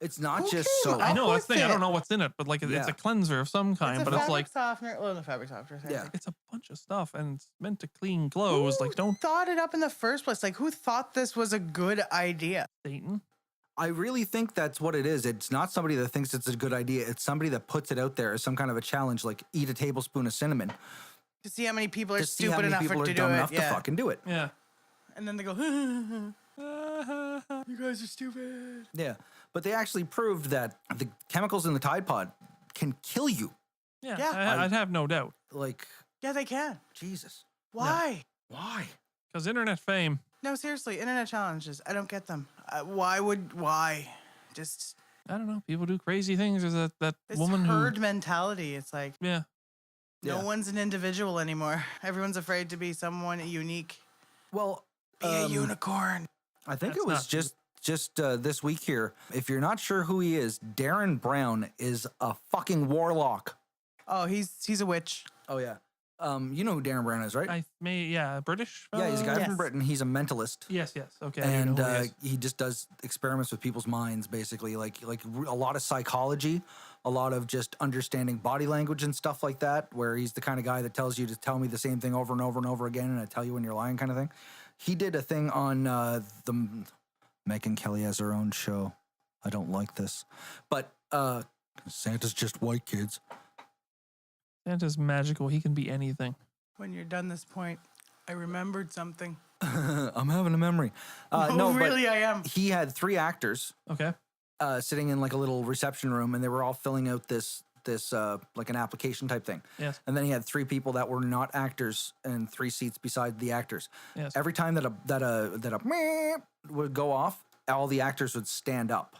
It's not Who just came soap. up I know that's the with thing. I don't it? know what's in it, but like it's Yeah. a cleanser of some kind. It's a but it's fabric like softener. Well, the fabric softener. I Yeah. think. it's a bunch of stuff, and it's meant to clean clothes. Who Like don't thought it up in the first place? Like, who thought this was a good idea? Satan. I really think that's what it is. It's not somebody that thinks it's a good idea. It's somebody that puts it out there as some kind of a challenge, like eat a tablespoon of cinnamon. To see how many people are To see how stupid many enough people are to do dumb it. enough to Yeah. fucking do it. Yeah. And then they go, you guys are stupid. Yeah. But they actually proved that the chemicals in the Tide Pod can kill you. Yeah. Yeah. I'd have no doubt Like, Yeah, they can. Jesus. Why? Why? because internet fame. No, seriously, internet challenges. I don't get them. Why? Just I don't know. People do crazy things. There's that this woman herd who. mentality. It's like Yeah. no Yeah. one's an individual anymore. Everyone's afraid to be someone unique. Well, Be a unicorn. I think That's it was not true. just this week here. If you're not sure who he is, Darren Brown is a fucking warlock. Oh, he's a witch. Oh yeah. You know who Darren Brown is, right? British. Yeah, he's a guy Yes. from Britain. He's a mentalist. Yes. Okay. I do And know who he is. he just does experiments with people's minds, basically, like a lot of psychology, a lot of just understanding body language and stuff like that. Where he's the kind of guy that tells you to tell me the same thing over and over and over again, and I tell you when you're lying, kind of thing. He did a thing on Megyn Kelly has her own show. I don't like this. But Santa's just white kids. Santa's magical. He can be anything. When you're done this point, I remembered something. I'm having a memory. No, really, but I am. he had 3 actors Okay. sitting in like a little reception room, and they were all filling out this like an application type thing. Yes. And then he had 3 people that were not actors and 3 seats beside the actors. Yes. Every time that a meep would go off, all the actors would stand up.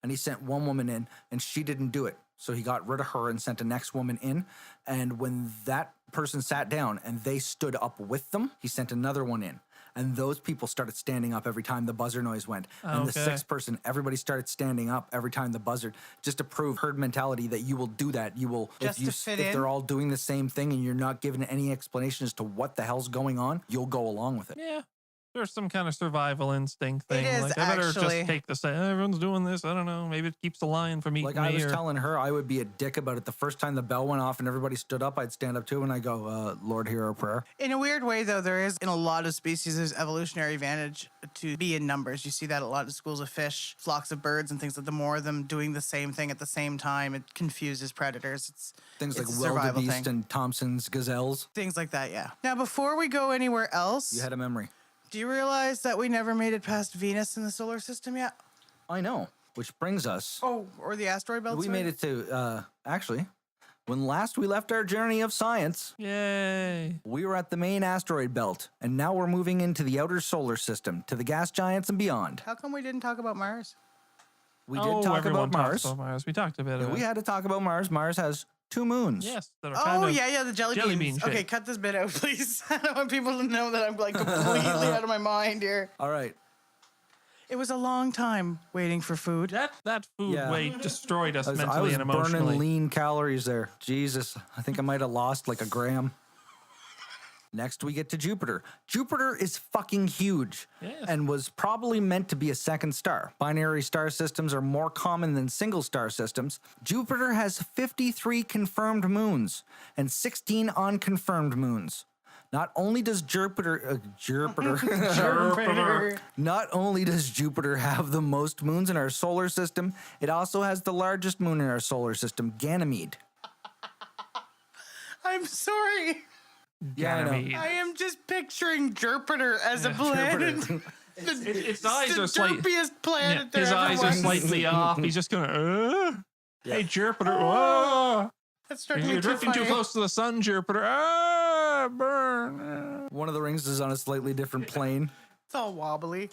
And he sent one woman in, and she didn't do it. So he got rid of her and sent the next woman in. And when that person sat down and they stood up with them, he sent another one in. And those people started standing up every time the buzzer noise went. And the Okay. 6th person, everybody started standing up every time the buzzer, just to prove herd mentality that you will do that. You will, Just to fit if in? they're all doing the same thing and you're not given any explanation as to what the hell's going on, you'll go along with it. Yeah. There's some kind of survival instinct thing. is, like, I better actually. just take this. Everyone's doing this. I don't know. Maybe it keeps the lion from eating Like I me. was or- telling her, I would be a dick about it. The first time the bell went off and everybody stood up, I'd stand up too and I go, Lord, hear our prayer. In a weird way, though, there is in a lot of species, there's evolutionary advantage to be in numbers. You see that a lot of schools of fish, flocks of birds, and things like the more of them doing the same thing at the same time, it confuses predators. It's Things it's like a survival wildebeest thing. and Thompson's gazelles. Things like that, yeah. Now, before we go anywhere else, You had a memory. do you realize that we never made it past Venus in the solar system yet? I know. Which brings us, Oh, or the asteroid belt? we sorry? made it to, actually, when last we left our journey of science, Yay. we were at the main asteroid belt. And now we're moving into the outer solar system, to the gas giants and beyond. How come we didn't talk about Mars? We did talk everyone about talks Mars. about Mars. We talked a bit Yeah, about we it. had to talk about Mars. Mars has 2 moons. Yes. That are Oh, kind of, yeah, the jelly jelly beans. bean Okay, shape. cut this bit out, please. I don't want people to know that I'm like completely out of my mind here. All right. It was a long time waiting for food. That food Yeah. weight destroyed us I mentally was and emotionally. burning lean calories there. Jesus, I think I might have lost like a gram. Next, we get to Jupiter. Jupiter is fucking huge Yes. and was probably meant to be a second star. Binary star systems are more common than single star systems. Jupiter has 53 confirmed moons and 16 unconfirmed moons. Not only does Jupiter Not only does Jupiter have the most moons in our solar system, it also has the largest moon in our solar system, Ganymede. I'm sorry. Yeah, I know. Ganymede. I am just picturing Jupiter as a planet. Jupiter. Its eyes the are slight. derpiest Yeah, planet there his ever eyes are was. slightly off. He's just gonna. Yeah. Hey, Jupiter. Whoa. That's starting to You're be too drifting too funny. close to the sun, Jupiter. Burn. One of the rings is on a slightly different plane. It's all wobbly.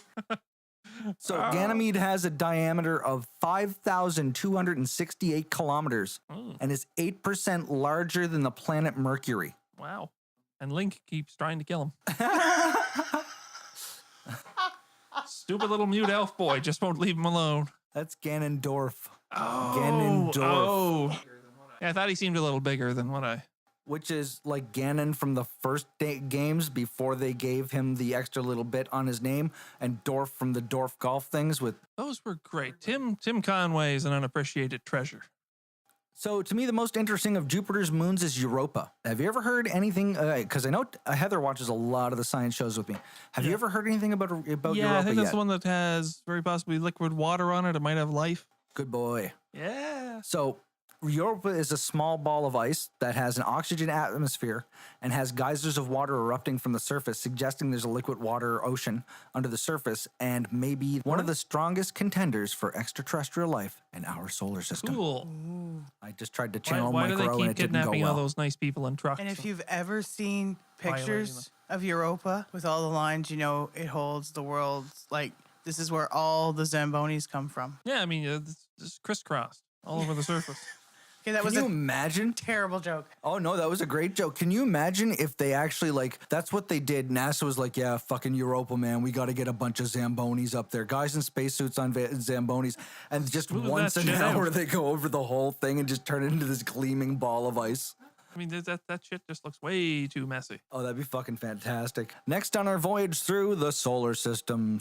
So Ganymede has a diameter of 5,268 kilometers and is 8% larger than the planet Mercury. Wow. And Link keeps trying to kill him. Stupid little mute elf boy just won't leave him alone. That's Ganondorf. Oh, Ganondorf. Yeah, I thought he seemed a little bigger than what I. Which is like Ganon from the first games before they gave him the extra little bit on his name, and Dorf from the Dorf golf things with. Those were great. Tim Conway is an unappreciated treasure. So to me, the most interesting of Jupiter's moons is Europa. Have you ever heard anything? Because I know Heather watches a lot of the science shows with me. Have you ever heard anything about Yeah, Europa I think that's yet? the one that has very possibly liquid water on it. It might have life. Good boy. Yeah. So Europa is a small ball of ice that has an oxygen atmosphere and has geysers of water erupting from the surface, suggesting there's a liquid water ocean under the surface and maybe one of the strongest contenders for extraterrestrial life in our solar system. Cool. I just tried to Why, channel why do they micro and keep it didn't go kidnapping well. all those nice people in trucks? And if you've ever seen Violating pictures of Europa with all the lines, you know it holds the world's, like, this is where all the Zambonis come from. Yeah, I mean, it's crisscrossed all over the surface. Okay, that Can was you a imagine? terrible joke. Oh no, that was a great joke. Can you imagine if they actually that's what they did? NASA was like, yeah, fucking Europa, man. We got to get a bunch of Zambonis up there. Guys in spacesuits on Zambonis. And just Smooth once that an shit hour, out. they go over the whole thing and just turn it into this gleaming ball of ice. I mean, that shit just looks way too messy. Oh, that'd be fucking fantastic. Next on our voyage through the solar system,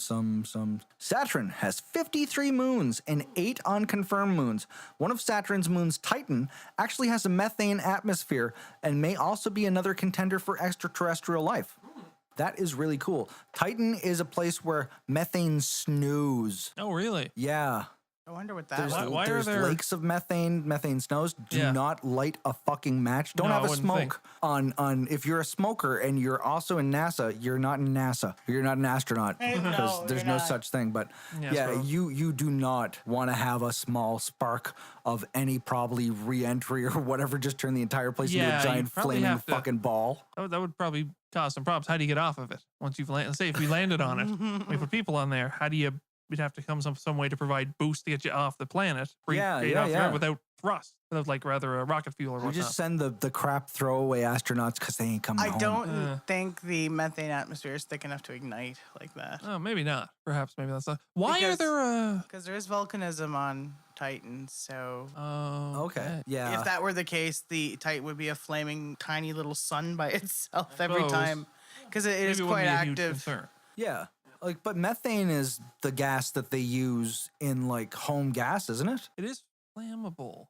Saturn has 53 moons and 8 unconfirmed moons. One of Saturn's moons, Titan, actually has a methane atmosphere and may also be another contender for extraterrestrial life. That is really cool. Titan is a place where methane snows. Oh, really? Yeah. I wonder what that There's, was. Why are there's there- lakes of methane snows. Do Yeah. not light a fucking match. Don't No, have I a wouldn't think. smoke on if you're a smoker and you're also in NASA, you're not in NASA. You're not an astronaut No, because there's you're no not. such thing. But Yeah, yeah, true. you do not want to have a small spark of any probably re-entry or whatever just turn the entire place Yeah, into a you giant probably flaming have to- fucking ball. That would probably cause some problems. How do you get off of it once you've landed? Say if we landed on it, we put people on there. How do you? We'd have to come some way to provide boost to get you off the planet. Yeah, get yeah, off the yeah. Earth without thrust, without like rather a rocket fuel or We whatnot. just send the crap throwaway astronauts because they ain't coming I home. don't Uh. think the methane atmosphere is thick enough to ignite like that. Oh, maybe not. Perhaps maybe that's not. Why Because- are there Because there is volcanism on Titan, so Okay. Yeah. if that were the case, the Titan would be a flaming tiny little sun by itself every suppose. time. Because it is maybe it quite wouldn't be a huge active. concern. Yeah. Like, but methane is the gas that they use in like home gas, isn't it? It is flammable.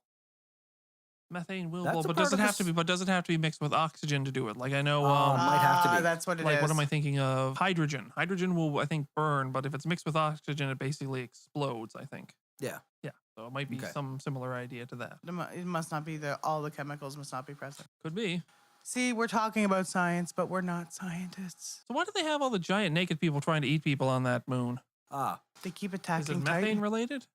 Methane will, That's blow, a but part does it of have to this- be? But does it have to be mixed with oxygen to do it? Like I know, might have to be. That's what it is. like what am I thinking of? Hydrogen. Hydrogen will, I think, burn, but if it's mixed with oxygen, it basically explodes. I think. Yeah. Yeah. So it might be Okay. some similar idea to that. It must not be all the chemicals must not be present. Could be. See, we're talking about science, but we're not scientists. So why do they have all the giant naked people trying to eat people on that moon? Ah. They keep Is it attacking methane Titan. related?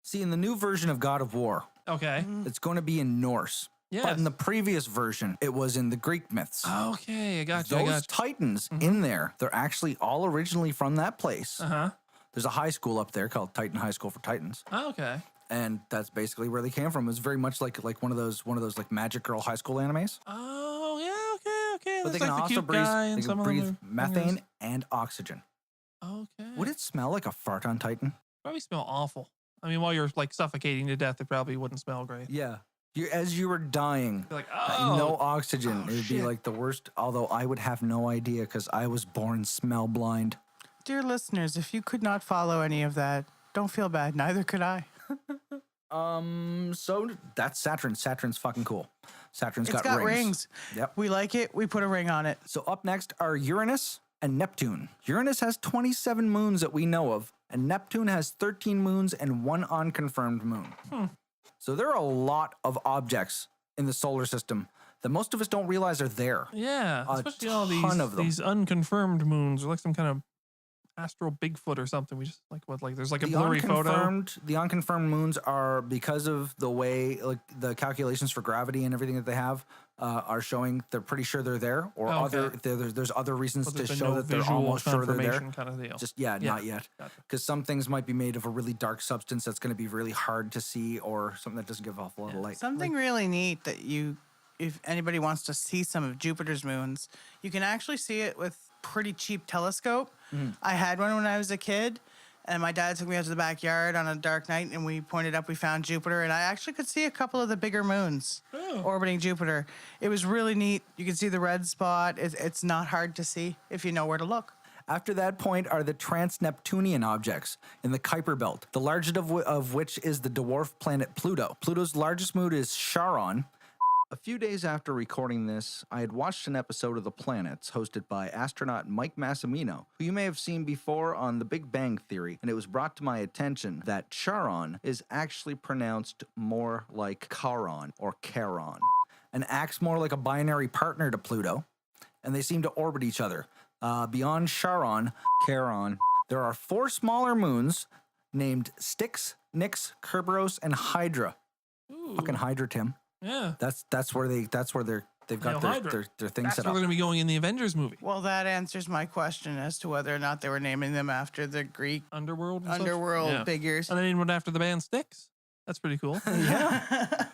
See, in the new version of God of War, Okay. it's going to be in Norse. Yes. But in the previous version, it was in the Greek myths. Okay, I got you. Those I got Titans Mhm. in there, they're actually all originally from that place. you. Uh There's a high school up there called Titan High School for Titans. huh. Okay. And that's basically where they came from. It was very much like one of those like Magic Girl high school animes. Oh yeah. Okay. But they That's can like the also cute breathe, guy and they some can of breathe them are methane fingers. and oxygen. Okay. Would it smell like a fart on Titan? probably smell awful? I mean, while you're like suffocating to death, it probably wouldn't smell great. Yeah. As you were dying, You're like, oh, no oxygen. Oh, it would be shit. like the worst. Although I would have no idea because I was born smell blind. Dear listeners, if you could not follow any of that, don't feel bad. Neither could I. So that's Saturn. Saturn's fucking cool. Saturn's It's got rings. Yep. We like it. We put a ring on it. So up next are Uranus and Neptune. Uranus has 27 moons that we know of, and Neptune has 13 moons and one unconfirmed moon. So there are a lot of objects in the solar system that most of us don't realize are there. yeah. a Especially all ton of them. these unconfirmed moons, or like some kind of astral Bigfoot or something. We just like what like there's like a blurry photo. The unconfirmed moons are because of the way, like the calculations for gravity and everything that they have are showing. They're pretty sure they're there, or Oh, other. okay. There's other reasons But to there's been show no that they're visual almost sure they're there. confirmation kind of deal. Just yeah, Yeah. not yet. Gotcha. Because some things might be made of a really dark substance that's going to be really hard to see, or something that doesn't give off a lot of light. Something really neat that if anybody wants to see some of Jupiter's moons, you can actually see it with pretty cheap telescope. I had one when I was a kid, and my dad took me out to the backyard on a dark night, and we pointed up, we found Jupiter, and I actually could see a couple of the bigger moons orbiting Jupiter. It was really neat. You can see the red spot. It's not hard to see if you know where to look. After that point are the trans-Neptunian objects in the Kuiper Belt, the largest of which is the dwarf planet Pluto. Pluto's largest moon is Charon. A few days after recording this, I had watched an episode of The Planets hosted by astronaut Mike Massimino, who you may have seen before on The Big Bang Theory, and it was brought to my attention that Charon is actually pronounced more like Charon or Charon, and acts more like a binary partner to Pluto, and they seem to orbit each other. Beyond Charon, there are 4 smaller moons named Styx, Nix, Kerberos, and Hydra. Ooh, Fucking Hydra, Tim. yeah. That's where they've got Hail Hydra. their thing That's set where up. they're gonna be going in the Avengers movie. Well, that answers my question as to whether or not they were naming them after the Greek Underworld. And such? underworld Yeah. figures. And they named one after the band Styx. That's pretty cool. Yeah.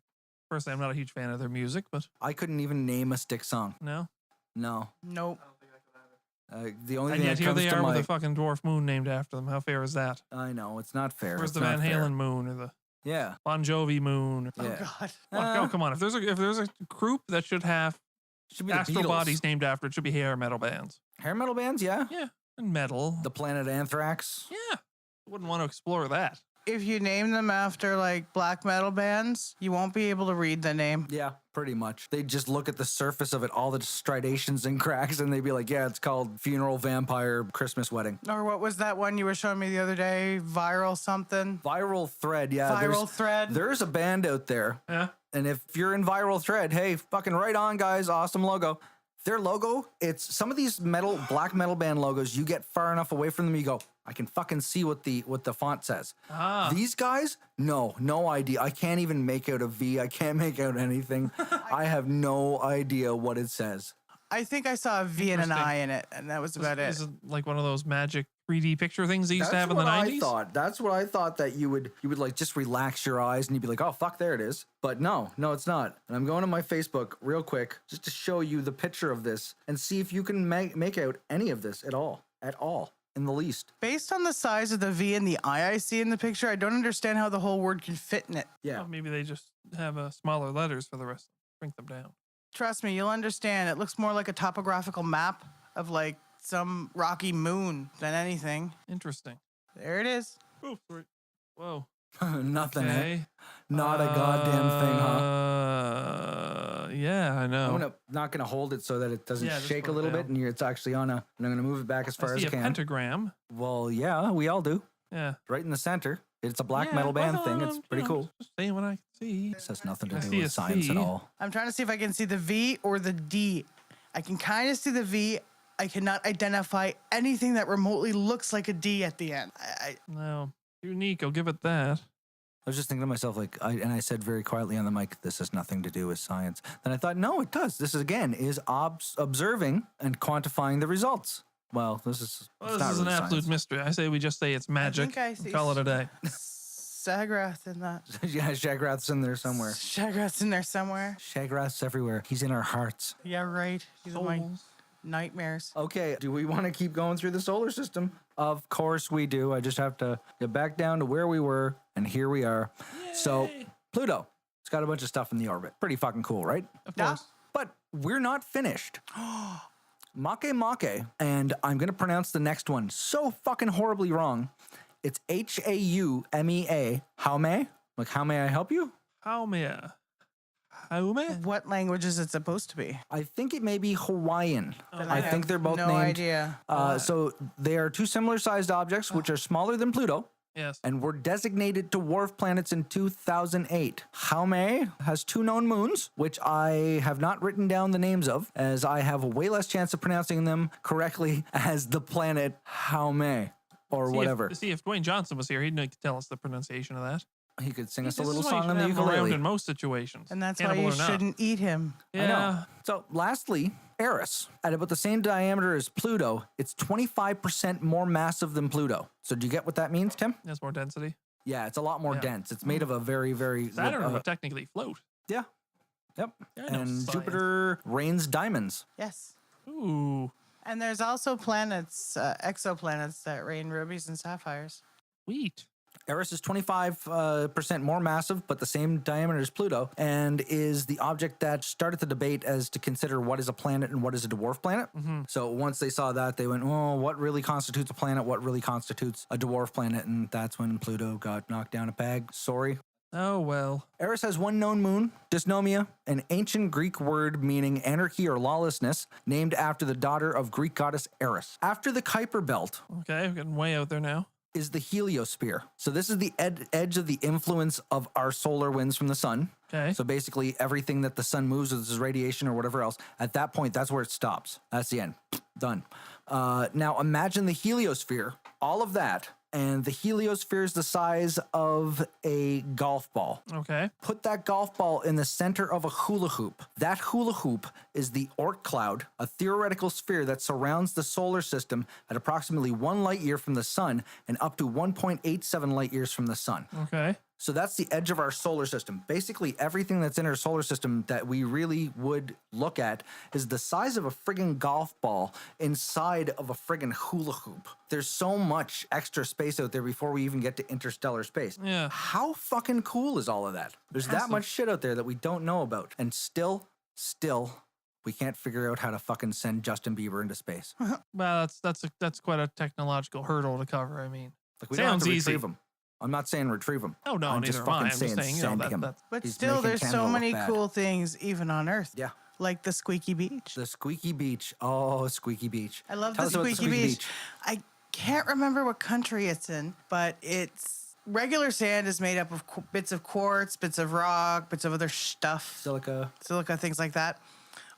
Personally, I'm not a huge fan of their music, but I couldn't even name a Styx song. no. No. Nope. The only And thing yet that here comes they to are with my a fucking dwarf moon named after them. How fair is that? I know it's not fair. Where's It's the not Van fair. Halen moon or the Yeah. Bon Jovi moon? Or, Yeah. Oh God. oh, come on! If there's a group that should have Should be the astral Beatles. bodies named after it, should be hair metal bands. Hair metal bands, yeah. Yeah, and metal. The Planet Anthrax. Yeah, wouldn't want to explore that. If you name them after like black metal bands, you won't be able to read the name. Yeah, pretty much. They just look at the surface of it, all the stridations and cracks, and they'd be like, yeah, it's called Funeral Vampire Christmas Wedding. Or what was that one you were showing me the other day? Viral something? Viral Thread, yeah. Viral Thread? There's a band out there. Yeah. And if you're in Viral Thread, hey, fucking right on, guys. Awesome logo. Their logo, it's some of these black metal band logos, you get far enough away from them, you go, I can fucking see what the font says. These guys, no idea. I can't even make out a V. I can't make out anything. I have no idea what it says. I think I saw a V and an I in it, and that was about it. Is it like one of those magic 3D picture things they used to have in the 90s? That's what I thought, that you would like just relax your eyes and you'd be like, oh, fuck, there it is. But no, it's not. And I'm going to my Facebook real quick just to show you the picture of this and see if you can make out any of this at all, in the least. Based on the size of the V and the I see in the picture, I don't understand how the whole word can fit in it. Yeah. Well, maybe they just have smaller letters for the rest. Shrink them down. Trust me, you'll understand. It looks more like a topographical map of like some rocky moon than anything. Interesting. There it is. Oh, sorry. Whoa. Nothing, eh? Okay. Not a goddamn thing, huh? Yeah, I know. I'm not gonna hold it so that it doesn't Yeah, just shake a put it little bit, down. and it's actually on and I'm gonna move it back as far I as see I a can. pentagram. Well, yeah, we all do. Yeah. Right in the center. It's a black Yeah, metal band well, thing. It's pretty cool. Just saying what I can see. This has nothing to I do see a with science at C. all. I'm trying to see if I can see the V or the D. I can kind of see the V. I cannot identify anything that remotely looks like a D at the end. No. Unique, I'll give it that. I was just thinking to myself, I said very quietly on the mic, this has nothing to do with science. Then I thought, no, it does. This is observing and quantifying the results. Well, this is Well, it's this not is really an absolute science. mystery. I say we just say it's magic. I see Call it a day. Sagrath in that. Yeah, Shagrath's in there somewhere. Shagrath's in there somewhere. Shagrath's everywhere. He's in our hearts. Yeah, right. These are my Souls. nightmares. Okay, do we want to keep going through the solar system? Of course we do. I just have to get back down to where we were, and here we are. So, Pluto, it's got a bunch of stuff in the orbit. Pretty fucking cool, right? Of Yeah. course. But we're not finished. Make, and I'm going to pronounce the next one so fucking horribly wrong. It's Haumea. Haume? Like, how may I help you? Haumea. Haume? What language is it supposed to be? I think it may be Hawaiian. Then I have think they're both no named. idea. So they are two similar sized objects, which are smaller than Pluto, Yes. and were designated dwarf planets in 2008. Haume has 2 known moons, which I have not written down the names of, as I have a way less chance of pronouncing them correctly as the planet Haume or whatever. See if Dwayne Johnson was here, he'd tell us the pronunciation of that. He could sing us a This little is why you song on the should have him around ukulele. in most situations. And that's why Cannibal you or not. shouldn't eat him. Yeah. I know. So lastly, Eris, at about the same diameter as Pluto, it's 25% more massive than Pluto. So do you get what that means, Tim? Has more density. Yeah, it's a lot more Yeah. dense. It's made of a very, very... Saturn would technically float. yeah. Yep. Yeah, I know And science. Jupiter rains diamonds. Yes. Ooh. And there's also planets, exoplanets that rain rubies and sapphires. Sweet. Eris is 25% more massive, but the same diameter as Pluto, and is the object that started the debate as to consider what is a planet and what is a dwarf planet. So once they saw that, they went, oh, what really constitutes a planet? What really constitutes a dwarf planet? And that's when Pluto got knocked down a peg. Sorry. Oh, well. Eris has 1 known moon, Dysnomia, an ancient Greek word meaning anarchy or lawlessness, named after the daughter of Greek goddess Eris. After the Kuiper Belt Okay, we're getting way out there now. is the heliosphere. So this is the edge of the influence of our solar winds from the sun. Okay. So basically everything that the sun moves with is radiation or whatever else. At that point, that's where it stops. That's the end. Done. Now imagine the heliosphere, all of that, and the heliosphere is the size of a golf ball. Okay. Put that golf ball in the center of a hula hoop. That hula hoop is the Oort cloud, a theoretical sphere that surrounds the solar system at approximately 1 light year from the sun and up to 1.87 light years from the sun. Okay. So that's the edge of our solar system. Basically, everything that's in our solar system that we really would look at is the size of a friggin' golf ball inside of a friggin' hula hoop. There's so much extra space out there before we even get to interstellar space. Yeah. How fucking cool is all of that? There's that Massive. much shit out there that we don't know about. And still, we can't figure out how to fucking send Justin Bieber into space. Well, that's quite a technological hurdle to cover. I mean, Like, we don't have Sounds to easy. retrieve him. I'm not saying retrieve them. Oh, no, I'm neither just am I. fucking I'm just saying saying, send him. that But He's still, making there's Canada so look many bad. cool things even on Earth. Yeah. Like the Squeaky Beach. The Squeaky Beach. Oh, Squeaky Beach. I love Tell the us about Squeaky Beach. I can't remember what country it's in, but it's regular sand is made up of bits of quartz, bits of rock, bits of other stuff, Silica. things like that.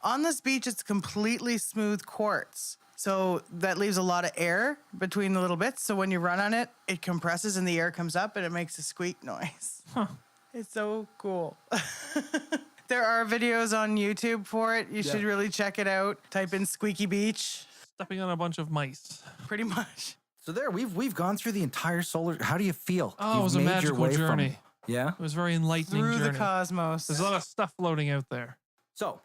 On this beach, it's completely smooth quartz. So that leaves a lot of air between the little bits. So when you run on it, it compresses and the air comes up and it makes a squeak noise. Huh. It's so cool. There are videos on YouTube for it. You should really check it out. Type in Squeaky Beach. Stepping on a bunch of mice. Pretty much. So there, we've gone through the entire solar. How do you feel? Oh, it You've was a made your magical way from- journey. Yeah. It was a very enlightening Through journey. the cosmos. There's a lot of stuff floating out there. So,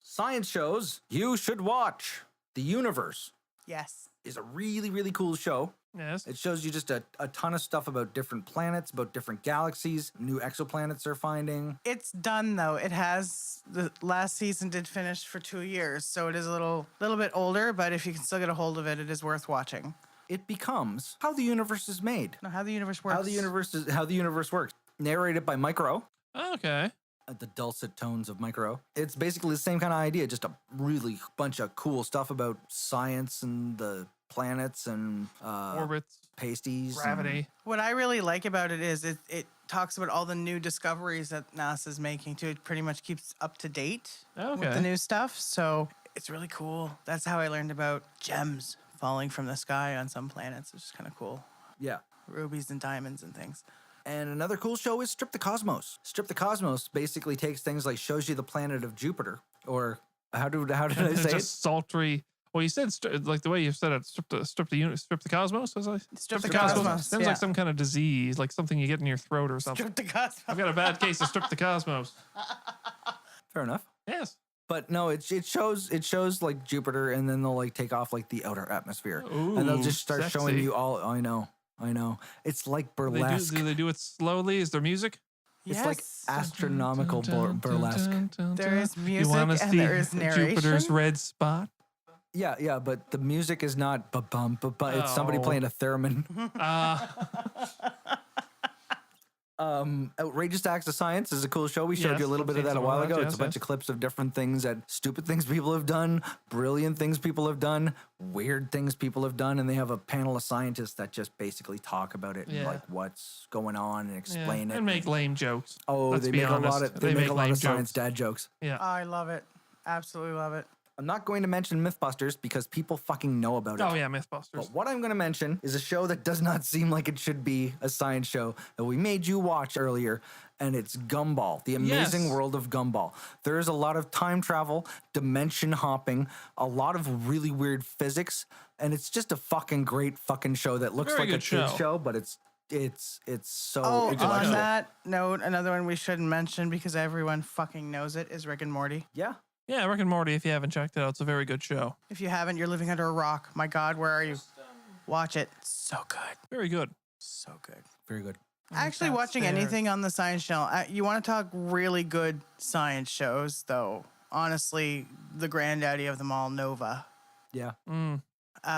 science shows you should watch. The Universe Yes. is a really, really cool show. Yes. It shows you just a ton of stuff about different planets, about different galaxies, new exoplanets they're finding. It's done though. It has the last season did finish for 2 years, so it is a little bit older. But if you can still get a hold of it, it is worth watching. It becomes how the universe is made, Know how the universe works. how the universe works. Narrated by Micro, Okay. at the dulcet tones of Micro. It's basically the same kind of idea, just a really bunch of cool stuff about science and the planets and Orbits, pasties. and- gravity. What I really like about it is it talks about all the new discoveries that NASA's making too. It pretty much keeps up to date with the Okay. new stuff. So it's really cool. That's how I learned about gems falling from the sky on some planets. It's just kind of cool. yeah. Rubies and diamonds and things. And another cool show is Strip the Cosmos. Strip the Cosmos basically takes things like shows you the planet of Jupiter, or how did I It's say it? just sultry. Well, you said like the way you said it. Strip the cosmos. Was I? Strip the cosmos. Sounds yeah. like some kind of disease, like something you get in your throat or something. Strip the cosmos. I've got a bad case of strip the cosmos. Fair enough. Yes. But no, it shows like Jupiter, and then they'll like take off like the outer atmosphere, and they'll Ooh, just start showing sexy. you all. I know. It's like Do burlesque. they do it slowly? Is there music? It's like Yes. astronomical burlesque. There is You music wanna and see there is Jupiter's narration. red spot. Yeah, but the music is not ba-bum, ba-bum. It's somebody Oh. playing a theremin. Uh, Outrageous Acts of Science is a cool show. We showed Yes, you a little I've bit of seen that a some of while that, ago. yes, It's a bunch yes. of clips of different things stupid things people have done, brilliant things people have done, weird things people have done, and they have a panel of scientists that just basically talk about it and Yeah. like what's going on and yeah, explain it. and make lame jokes. Oh, Let's they be make honest. a lot of They make lame science jokes. dad jokes. Yeah. I love it. Absolutely love it. I'm not going to mention Mythbusters because people fucking know about it. Oh yeah, Mythbusters. But what I'm going to mention is a show that does not seem like it should be a science show that we made you watch earlier, and it's Gumball, The Amazing Yes. World of Gumball. There is a lot of time travel, dimension hopping, a lot of really weird physics, and it's just a fucking great fucking show that looks Very like a good kid's show. show, but it's so Oh, on intellectual. that note, another one we shouldn't mention because everyone fucking knows it is Rick and Morty. Yeah. Yeah, Rick and Morty. If you haven't checked it out, it's a very good show. If you haven't, you're living under a rock. My God, where are you? Watch it. So good. Very good. So good. Very good. Actually, that's watching fair. anything on the Science Channel, you want to talk really good science shows, though. Honestly, the granddaddy of them all, Nova. Yeah. Mm.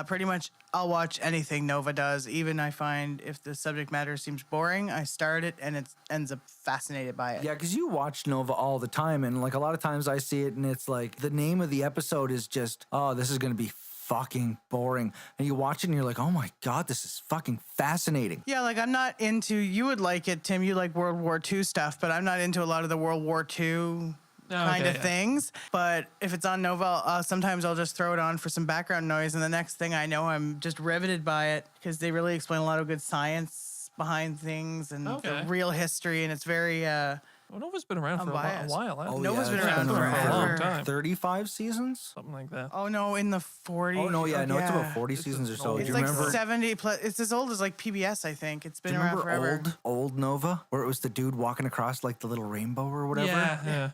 Pretty much, I'll watch anything Nova does. Even I find if the subject matter seems boring, I start it and it ends up fascinated by it. Yeah, because you watch Nova all the time, and like a lot of times I see it, and it's like the name of the episode is just, oh, this is going to be fucking boring. And you watch it, and you're like, oh my God, this is fucking fascinating. Yeah, like I'm not into. You would like it, Tim. You like World War II stuff, but I'm not into a lot of the World War II kind of yeah. things. But if it's on Nova, sometimes I'll just throw it on for some background noise, and the next thing I know, I'm just riveted by it because they really explain a lot of good science behind things and Okay. the real history, and it's very. Well, Nova's been around for a Unbiased. while. Oh, hasn't Nova's it? been it's around for a long forever. time. 35 seasons? Something like that. Oh no, in the 40s. Oh, no, yeah, no, it's yeah. about 40 seasons or so. old. Do It's you like remember? 70 plus. It's as old as like PBS, I think. It's Do been you around remember forever. old Nova, where it was the dude walking across like the little rainbow or whatever? Yeah.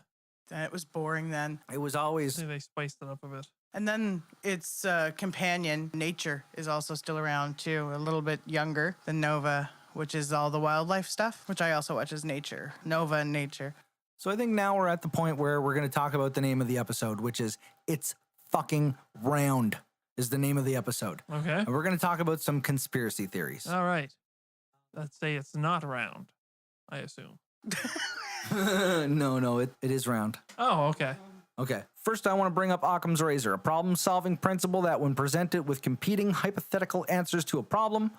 And it was boring then. It was always They spiced it up a bit. And then its companion, Nature, is also still around too, a little bit younger than Nova, which is all the wildlife stuff, which I also watch as Nature. Nova and Nature. So I think now we're at the point where we're going to talk about the name of the episode, which is It's Fucking Round, is the name of the episode. Okay. And we're going to talk about some conspiracy theories. All right. Let's say it's not round, I assume. No, it is round. Oh, okay. Okay, first I want to bring up Occam's razor, a problem-solving principle that when presented with competing hypothetical answers to a problem,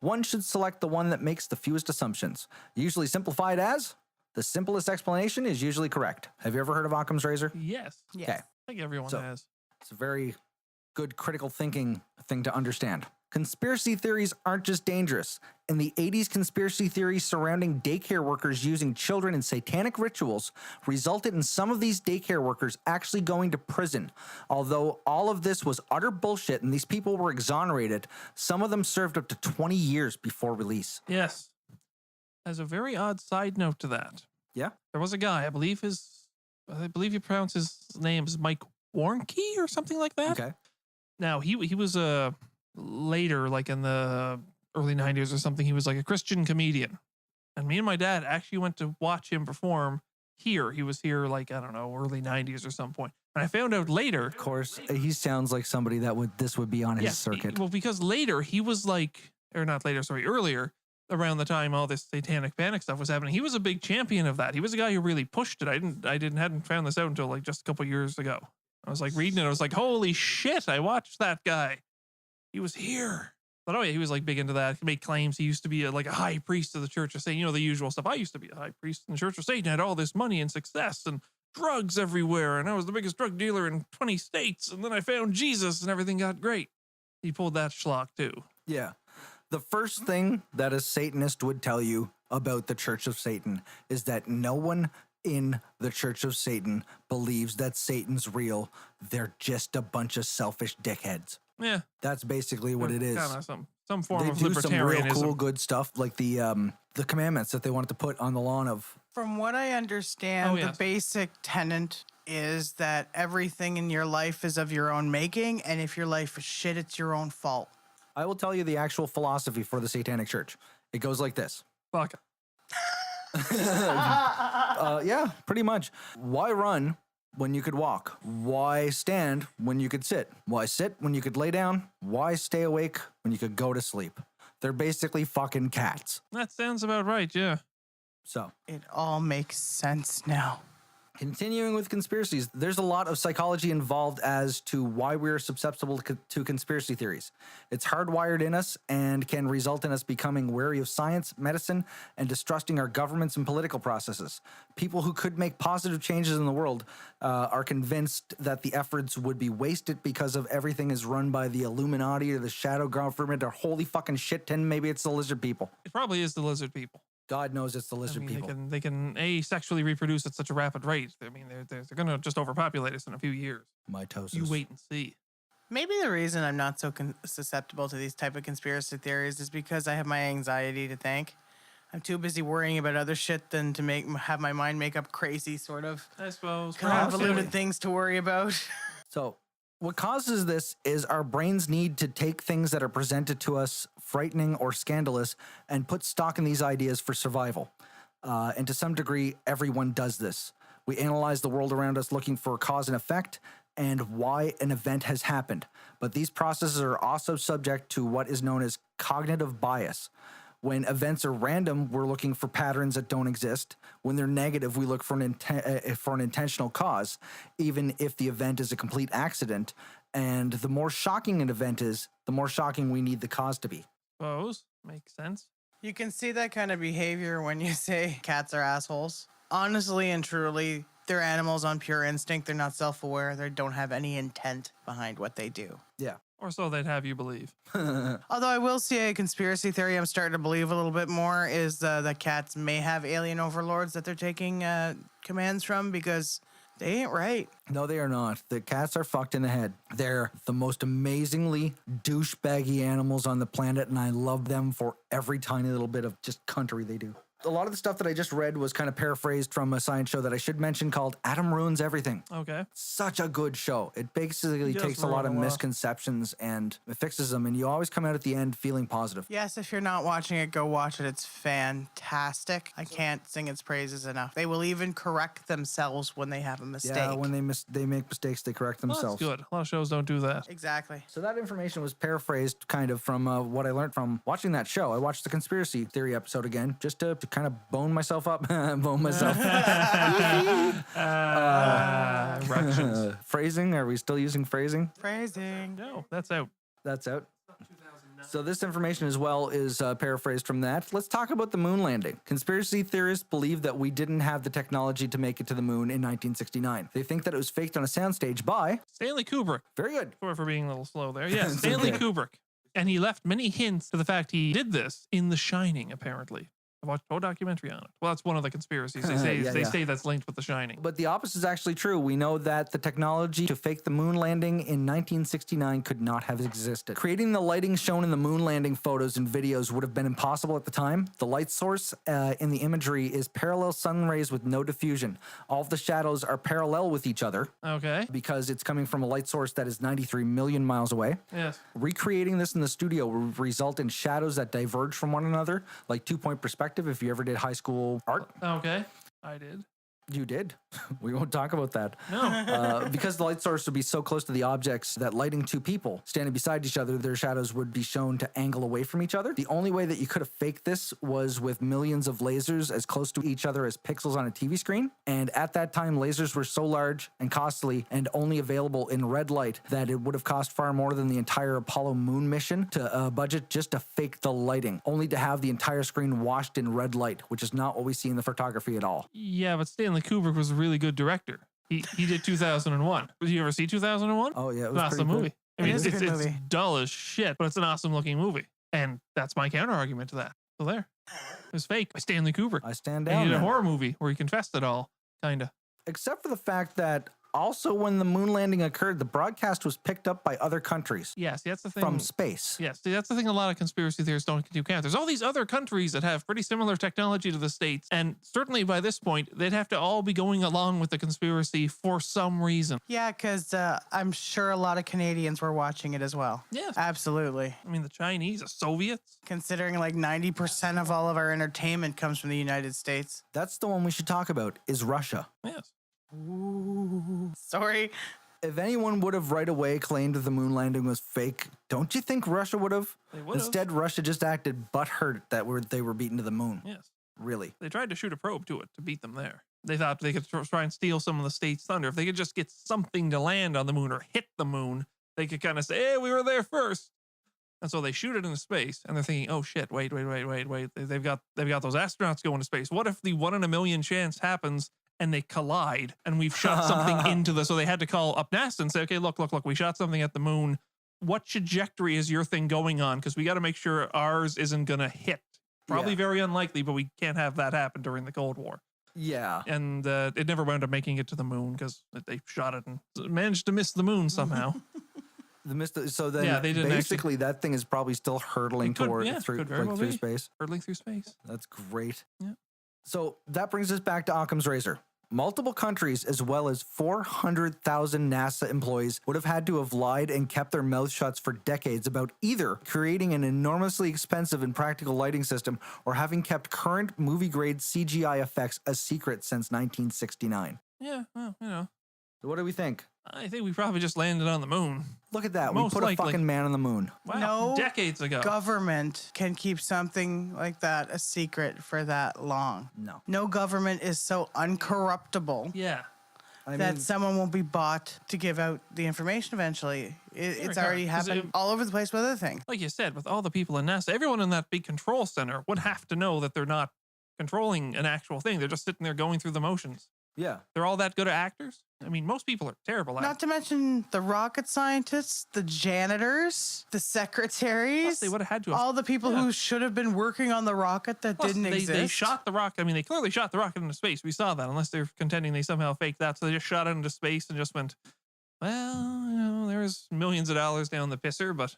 one should select the one that makes the fewest assumptions. Usually simplified as, the simplest explanation is usually correct. Have you ever heard of Occam's razor? Yes. Yes. Okay, I think everyone So- has. it's a very good critical thinking thing to understand. Conspiracy theories aren't just dangerous. In the 80s, conspiracy theories surrounding daycare workers using children in satanic rituals resulted in some of these daycare workers actually going to prison. Although all of this was utter bullshit and these people were exonerated, some of them served up to 20 years before release. Yes. As a very odd side note to that. Yeah? There was a guy, I believe you pronounce his name is Mike Warnke or something like that. Okay. Now he was later, like in the early 90s or something, he was like a Christian comedian. And me and my dad actually went to watch him perform here. He was here like, I don't know, early 90s or some point. And I found out later. Of course, he sounds like somebody that this would be on his circuit. Well, because later he was like, or not later, sorry, earlier, around the time all this satanic panic stuff was happening, he was a big champion of that. He was a guy who really pushed it. Hadn't found this out until like just a couple years ago. I was like reading it. I was like, holy shit, I watched that guy. He was here. But oh yeah, he was like big into that. He made claims. He used to be like a high priest of the Church of Satan. You know, the usual stuff. I used to be a high priest in the Church of Satan. I had all this money and success and drugs everywhere. And I was the biggest drug dealer in 20 states. And then I found Jesus and everything got great. He pulled that schlock too. Yeah. The first thing that a Satanist would tell you about the Church of Satan is that no one in the Church of Satan believes that Satan's real. They're just a bunch of selfish dickheads. Yeah. That's basically what it is. Kind of some form They of do some real libertarianism. cool, good stuff, like the commandments that they wanted to put on the lawn of. From what I understand, Oh, the yes. basic tenet is that everything in your life is of your own making, and if your life is shit, it's your own fault. I will tell you the actual philosophy for the Satanic Church. It goes like this. Fuck it. Yeah, pretty much. Why run when you could walk? Why stand when you could sit? Why sit when you could lay down? Why stay awake when you could go to sleep? They're basically fucking cats. That sounds about right, yeah. So, It all makes sense now. continuing with conspiracies, there's a lot of psychology involved as to why we're susceptible to conspiracy theories. It's hardwired in us and can result in us becoming wary of science, medicine, and distrusting our governments and political processes. People who could make positive changes in the world are convinced that the efforts would be wasted because of everything is run by the Illuminati or the shadow government or holy fucking shit tin. Maybe it's the lizard people. It probably is the lizard people. God knows it's the I lizard mean, people. they can asexually reproduce at such a rapid rate. I mean, they're going to just overpopulate us in a few years. Mitosis. You wait and see. Maybe the reason I'm not so susceptible to these type of conspiracy theories is because I have my anxiety to thank. I'm too busy worrying about other shit than to have my mind make up crazy sort of I suppose. perhaps, yeah. convoluted things to worry about. So, what causes this is our brains need to take things that are presented to us frightening or scandalous and put stock in these ideas for survival. And to some degree, everyone does this. We analyze the world around us looking for cause and effect and why an event has happened. But these processes are also subject to what is known as cognitive bias. When events are random, we're looking for patterns that don't exist. When they're negative, we look for an intentional cause, even if the event is a complete accident. And the more shocking an event is, the more shocking we need the cause to be. Suppose. Makes sense. You can see that kind of behavior when you say cats are assholes. Honestly and truly, they're animals on pure instinct. They're not self-aware. They don't have any intent behind what they do. Yeah. Or so they'd have you believe. Although I will say a conspiracy theory I'm starting to believe a little bit more is that cats may have alien overlords that they're taking commands from because they ain't right. No, they are not. The cats are fucked in the head. They're the most amazingly douchebaggy animals on the planet, and I love them for every tiny little bit of just country they do. A lot of the stuff that I just read was kind of paraphrased from a science show that I should mention called Atom Ruins Everything. Okay. Such a good show. It basically Just takes a lot of ruin a lot. misconceptions and it fixes them, and you always come out at the end feeling positive. Yes, if you're not watching it, go watch it. It's fantastic. I can't sing its praises enough. They will even correct themselves when they have a mistake. Yeah, when they make mistakes, they correct Well, themselves. that's good. A lot of shows don't do that. Exactly. So that information was paraphrased kind of from what I learned from watching that show. I watched the conspiracy theory episode again just to kind of bone myself up, bone myself. Erections. Phrasing? Are we still using phrasing? Phrasing. No, that's out. That's out. So this information as well is paraphrased from that. Let's talk about the moon landing. Conspiracy theorists believe that we didn't have the technology to make it to the moon in 1969. They think that it was faked on a soundstage by... Stanley Kubrick. Very good. Sorry for being a little slow there. Yes, It's Stanley okay. Kubrick. And he left many hints to the fact he did this in The Shining, apparently. I watched a whole documentary on it. Well, that's one of the conspiracies. They say Yeah, yeah. say that's linked with The Shining. But the opposite is actually true. We know that the technology to fake the moon landing in 1969 could not have existed. Creating the lighting shown in the moon landing photos and videos would have been impossible at the time. The light source in the imagery is parallel sun rays with no diffusion. All of the shadows are parallel with each other Okay. because it's coming from a light source that is 93 million miles away. Yes. Recreating this in the studio will result in shadows that diverge from one another, like two-point perspective. If you ever did high school art, Okay. I did. you did. We won't talk about that. No. Because the light source would be so close to the objects that lighting two people standing beside each other, their shadows would be shown to angle away from each other. The only way that you could have faked this was with millions of lasers as close to each other as pixels on a TV screen. And at that time, lasers were so large and costly and only available in red light that it would have cost far more than the entire Apollo moon mission to budget just to fake the lighting, only to have the entire screen washed in red light, which is not what we see in the photography at all. Yeah, but Stanley Kubrick was a really good director. He did 2001. Did you ever see 2001? Oh, yeah. It It's was an awesome pretty movie. good. I mean, It is a it's good movie. dull as shit, but it's an awesome looking movie. And that's my counter argument to that. So there. It was fake by Stanley Kubrick. I stand And he down. did a man. horror movie where he confessed it all, kind of. Except for the fact that also when the moon landing occurred, the broadcast was picked up by other countries Yeah, see, that's the thing. from space. Yeah, see, that's the thing a lot of conspiracy theorists don't do count. There's all these other countries that have pretty similar technology to the States. And certainly by this point, they'd have to all be going along with the conspiracy for some reason. Yeah, because I'm sure a lot of Canadians were watching it as well. Yes. Absolutely. I mean, the Chinese, the Soviets. Considering like 90% of all of our entertainment comes from the United States. That's the one we should talk about, is Russia. Yes. Ooh. Sorry. If anyone would have right away claimed that the moon landing was fake, don't you think Russia would have? They would have. Instead, Russia just acted butthurt that they were beaten to the moon. Yes. Really. They tried to shoot a probe to it to beat them there. They thought they could try and steal some of the state's thunder. If they could just get something to land on the moon or hit the moon, they could kind of say, hey, we were there first. And so they shoot it into space and they're thinking, oh shit, wait. They've got those astronauts going to space. What if the 1 in a million chance happens and they collide and we've shot something into so they had to call up NASA and say, okay, look, we shot something at the moon. What trajectory is your thing going on? Because we got to make sure ours isn't going to hit. Probably Yeah. very unlikely, but we can't have that happen during the Cold War. Yeah. And it never wound up making it to the moon because they shot it and managed to miss the moon somehow. So then Yeah, they didn't basically that thing is probably still hurtling It could- toward yeah, through could very well through be. space. Hurtling through space. That's great. Yeah. So that brings us back to Occam's razor. Multiple countries, as well as 400,000 NASA employees, would have had to have lied and kept their mouths shut for decades about either creating an enormously expensive and practical lighting system or having kept current movie-grade CGI effects a secret since 1969. Yeah, well, So what do we think? I think we probably just landed on the moon. Look at that. Most we put likely. a fucking man on the moon. Wow, No decades ago. Government can keep something like that a secret for that long. No. No government is so uncorruptible Yeah. I that mean, someone won't be bought to give out the information eventually. It's Very already hard, 'cause happened all over the place with other things. Like you said, with all the people in NASA, everyone in that big control center would have to know that they're not controlling an actual thing. They're just sitting there going through the motions. yeah. They're all that good at actors. I mean, most people are terrible at Not to mention the rocket scientists, the janitors, the secretaries, Plus, they would have had to have all the people yeah. who should have been working on the rocket that Plus, didn't they exist. shot the rocket. I mean, they clearly shot the rocket into space. We saw that, unless they're contending they somehow faked that. So they just shot it into space and just went, well, there's millions of dollars down the pisser, but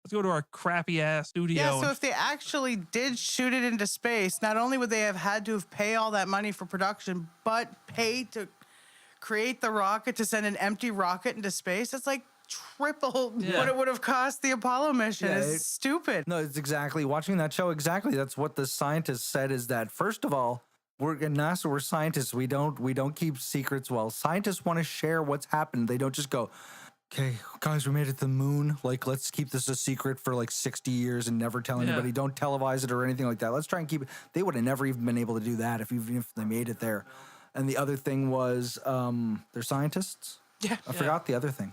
Let's go to our crappy ass studio. Yeah, so and if they actually did shoot it into space, not only would they have had to have pay all that money for production, but pay to create the rocket to send an empty rocket into space, that's like triple Yeah. what it would have cost the Apollo mission. Yeah, It's stupid. No, it's exactly watching that show. Exactly, that's what the scientists said. Is that first of all, we're at NASA. We're scientists. We don't keep secrets well. Scientists want to share what's happened. They don't just go, "Okay, guys, we made it to the moon. Like, let's keep this a secret for like 60 years and never tell Yeah. anybody. Don't televise it or anything like that. Let's try and keep it." They would have never even been able to do that even if they made it there. And the other thing was, they're scientists. Yeah. I forgot the other thing.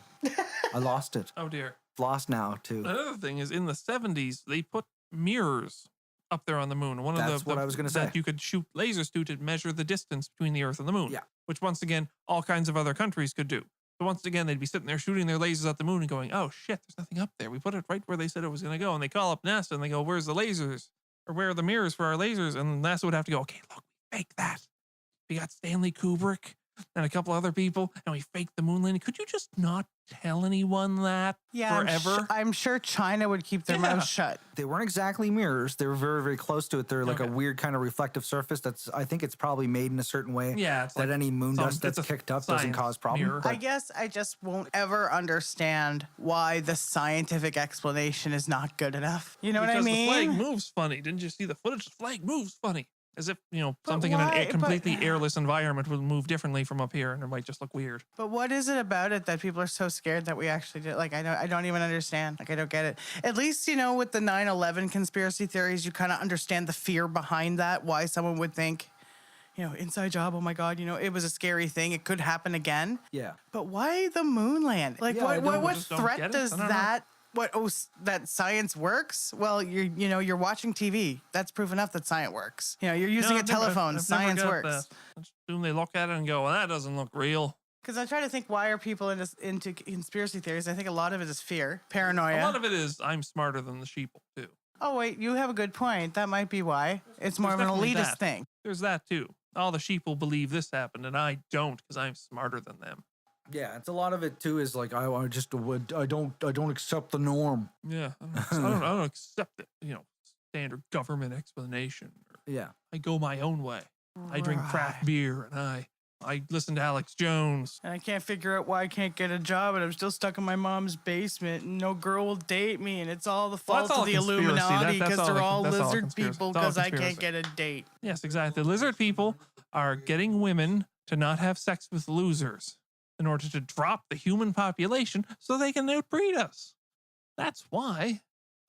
I lost it. oh dear. Lost now too. Another thing is in the 70s, they put mirrors up there on the moon. One That's of the what I was gonna that say. you could shoot lasers to measure the distance between the Earth and the moon. Yeah. Which once again, all kinds of other countries could do. So once again, they'd be sitting there shooting their lasers at the moon and going, "Oh shit, there's nothing up there. We put it right where they said it was going to go." And they call up NASA and they go, "Where's the lasers? Or where are the mirrors for our lasers?" And NASA would have to go, "Okay, look, we faked that. We got Stanley Kubrick and a couple other people, and we faked the moon landing. Could you just not tell anyone that Yeah, forever?" I'm sure China would keep their Yeah. mouth shut. They weren't exactly mirrors. They were very, very close to it. They're like a Okay. weird kind of reflective surface. I think it's probably made in a certain way Yeah, it's that like any moon some- dust that's it's a kicked up doesn't science cause problems. mirror. I guess I just won't ever understand why the scientific explanation is not good enough. You know because what I mean? the flag moves funny. Didn't you see the footage? The flag moves funny. As if, But something in why- a but- completely airless environment would move differently from up here and it might just look weird. But what is it about it that people are so scared that we actually did? Like, I don't even understand. Like, I don't get it. At least, with the 9/11 conspiracy theories, you kind of understand the fear behind that, why someone would think, inside job, oh my God, it was a scary thing. It could happen again. Yeah. But why the moon land? Like, Yeah, I what don't- just don't threat get it. does I don't know. that? That science works? Well, you're watching TV. That's proof enough that science works. You're using No, a I've never- telephone. I've never Science got works. that. I just assume they look at it and go, "Well, that doesn't look real." Because I try to think, why are people into conspiracy theories? I think a lot of it is fear, paranoia. A lot of it is I'm smarter than the sheeple too. Oh wait, you have a good point. That might be why. It's more of an definitely elitist that. thing. There's that too. All the sheeple believe this happened and I don't because I'm smarter than them. Yeah, it's a lot of it too. Is like I don't accept the norm. Yeah, I don't accept it. Standard government explanation. Yeah. I go my own way. I drink craft beer and I listen to Alex Jones. And I can't figure out why I can't get a job, and I'm still stuck in my mom's basement, and no girl will date me, and it's all the Well, fault that's all of the conspiracy. Illuminati That's because they're all that's lizard conspiracy. people It's all because I conspiracy. can't get a date. Yes, exactly. Lizard people are getting women to not have sex with losers in order to drop the human population so they can outbreed us. That's why.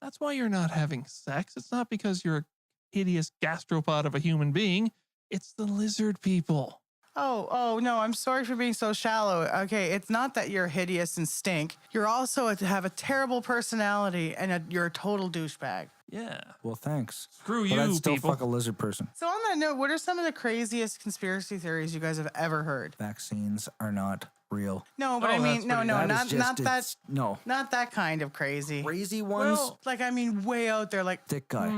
That's why you're not having sex. It's not because you're a hideous gastropod of a human being. It's the lizard people. Oh no, I'm sorry for being so shallow. Okay, it's not that you're hideous and stink. You're also have a terrible personality and you're a total douchebag. Yeah. Well, thanks. Screw But I'd you, still people. fuck a lizard person. So on that note, what are some of the craziest conspiracy theories you guys have ever heard? Vaccines are not real. No, but Oh, I mean, that's no, pretty- no, That is not just- not that, it's- No. not that kind of crazy. Crazy ones. Well, Like, I mean, way out there. Like, Dick guy.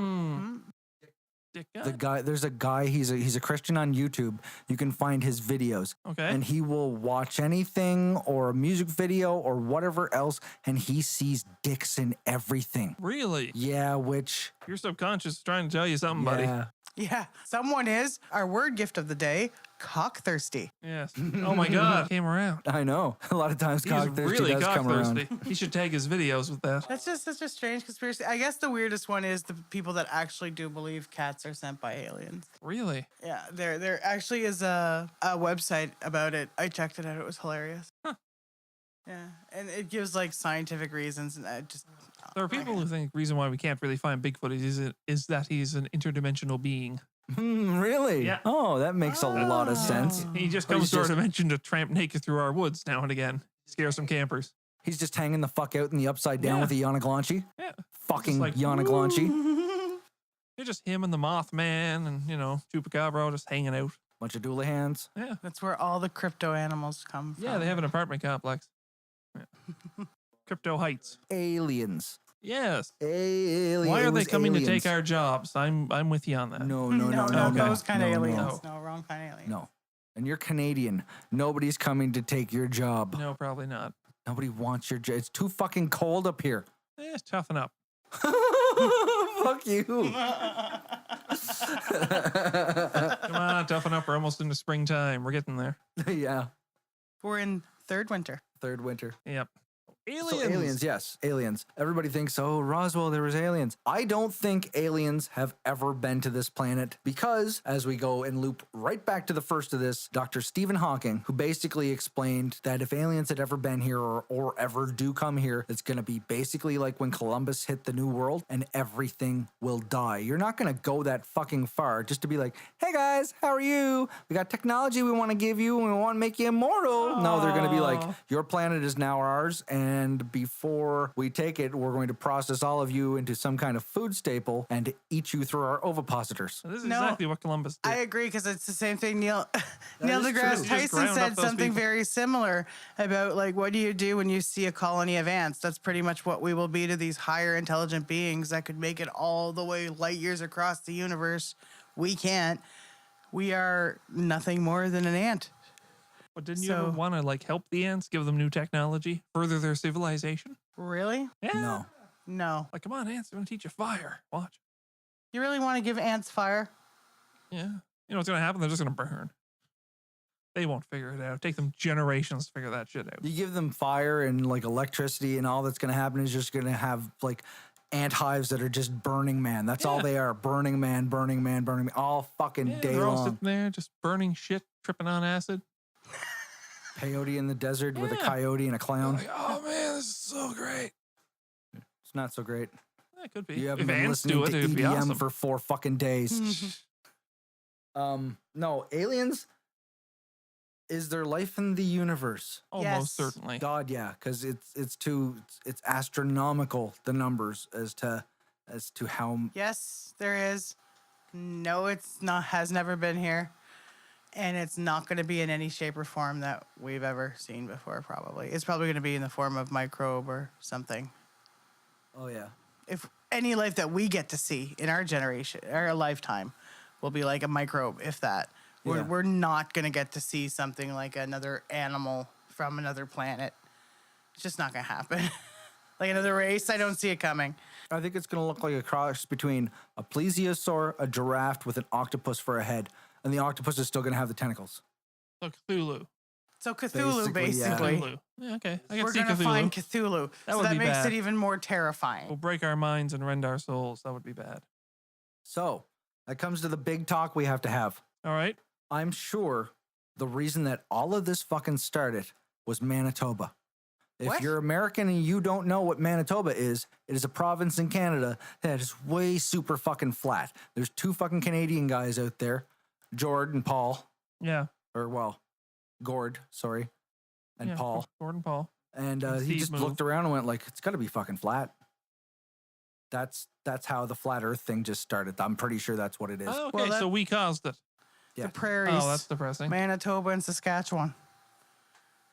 Dick The guy. There's a guy. He's a Christian on YouTube. You can find his videos. Okay. And he will watch anything or a music video or whatever else, and he sees dicks in everything. Really? Yeah, which Your subconscious is trying to tell you something, buddy. yeah. yeah, someone is our word gift of the day, cock-thirsty. Yes. Oh my God. Came around. I know. A lot of times He's cock thirsty really does come around. cock-thirsty. He should tag his videos with that. That's just such a strange conspiracy. I guess the weirdest one is the people that actually do believe cats are sent by aliens. Really? Yeah, there actually is a website about it. I checked it out. It was hilarious. Huh. Yeah, and it gives like scientific reasons, and I just There are people who think the reason why we can't really find Bigfoot is that he's an interdimensional being. Really? Yeah. Oh, that makes a lot of sense. He just Or comes he's to our just- dimension to tramp naked through our woods now and again. Scare some campers. He's just hanging the fuck out in the upside down Yeah. with the Yanaglanchi. Yeah. Fucking like, Yanaglanchi. It's just him and the Mothman and, Chupacabra just hanging out. Bunch of Doolahans. Yeah. that's where all the crypto animals come from. Yeah, they have an apartment complex. Yeah. Crypto Heights. Aliens. Yes. Aliens. Why are they coming to aliens. take our jobs? I'm with you on that. No, no, no, those kind of no, aliens. no. No, wrong kind of alien. No. And you're Canadian. Nobody's coming to take your job. No, probably not. Nobody wants your job. It's too fucking cold up here. Toughen up. Fuck you. Come on, toughen up. We're almost into springtime. We're getting there. Yeah. We're in third winter. Third winter. Yep. Aliens. So aliens, yes, aliens. Everybody thinks, oh, Roswell, there was aliens. I don't think aliens have ever been to this planet because, as we go and loop right back to the first of this, Dr. Stephen Hawking, who basically explained that if aliens had ever been here or ever do come here, it's going to be basically like when Columbus hit the New World and everything will die. You're not going to go that fucking far just to be like, hey guys, how are you? We got technology we want to give you and we want to make you immortal. No, they're going to be like, your planet is now ours, and before we take it, we're going to process all of you into some kind of food staple and eat you through our ovipositors. This is No, exactly what Columbus did. I agree because it's the same thing. Neil is deGrasse true. Just Tyson ground up said those something people. very similar about like, what do you do when you see a colony of ants? That's pretty much what we will be to these higher intelligent beings that could make it all the way light years across the universe. We can't. We are nothing more than an ant. But didn't you ever So- want to like help the ants, give them new technology, further their civilization? Really? Yeah. No. No. Like, come on, ants, I'm gonna teach you fire. Watch. You really want to give ants fire? Yeah. You know what's gonna happen? They're just gonna burn. They won't figure it out. Take them generations to figure that shit out. You give them fire and like electricity, and all that's going to happen is just going to have like ant hives that are just Burning Man. That's all Yeah. they are. Burning Man, Burning Man, Burning Man, all fucking Yeah, day they're all long. sitting there just burning shit, tripping on acid. Peyote in the desert with a Yeah. coyote and a clown. Like, oh man, this is so great. It's not so great. That could be. You haven't If been ants listening do it, to it'd be EDM awesome. for 4 fucking days. No, aliens. Is there life in the universe? Almost Yes. certainly. God, yeah, because it's astronomical, the numbers as to how. Yes, there is. No, it's not. Has never been here, and it's not going to be in any shape or form that we've ever seen before. Probably, it's probably going to be in the form of microbe or something. Oh yeah. If any life that we get to see in our generation, our lifetime, will be like a microbe, if that. Yeah. We're not going to get to see something like another animal from another planet. It's just not going to happen. Like another race, I don't see it coming. I think it's going to look like a cross between a plesiosaur, a giraffe with an octopus for a head, and the octopus is still going to have the tentacles. So Cthulhu. So Cthulhu, Basically, yeah. basically. Cthulhu. Yeah, okay. I can We're see gonna Cthulhu. find Cthulhu. That So would that be makes bad. it even more terrifying. We'll break our minds and rend our souls. That would be bad. So that comes to the big talk we have to have. All right. I'm sure the reason that all of this fucking started was Manitoba. If What? you're American and you don't know what Manitoba is, it is a province in Canada that is way super fucking flat. There's 2 fucking Canadian guys out there, Jord and Paul, Yeah. or well, Gord, sorry, and yeah. Paul. Gordon Paul. And And he Steve just moved. looked around and went like, it's got to be fucking flat. That's how the flat Earth thing just started. I'm pretty sure that's what it is. Oh, okay. Well, that- So we caused it. Yeah. The prairies, Oh, that's depressing. Manitoba and Saskatchewan.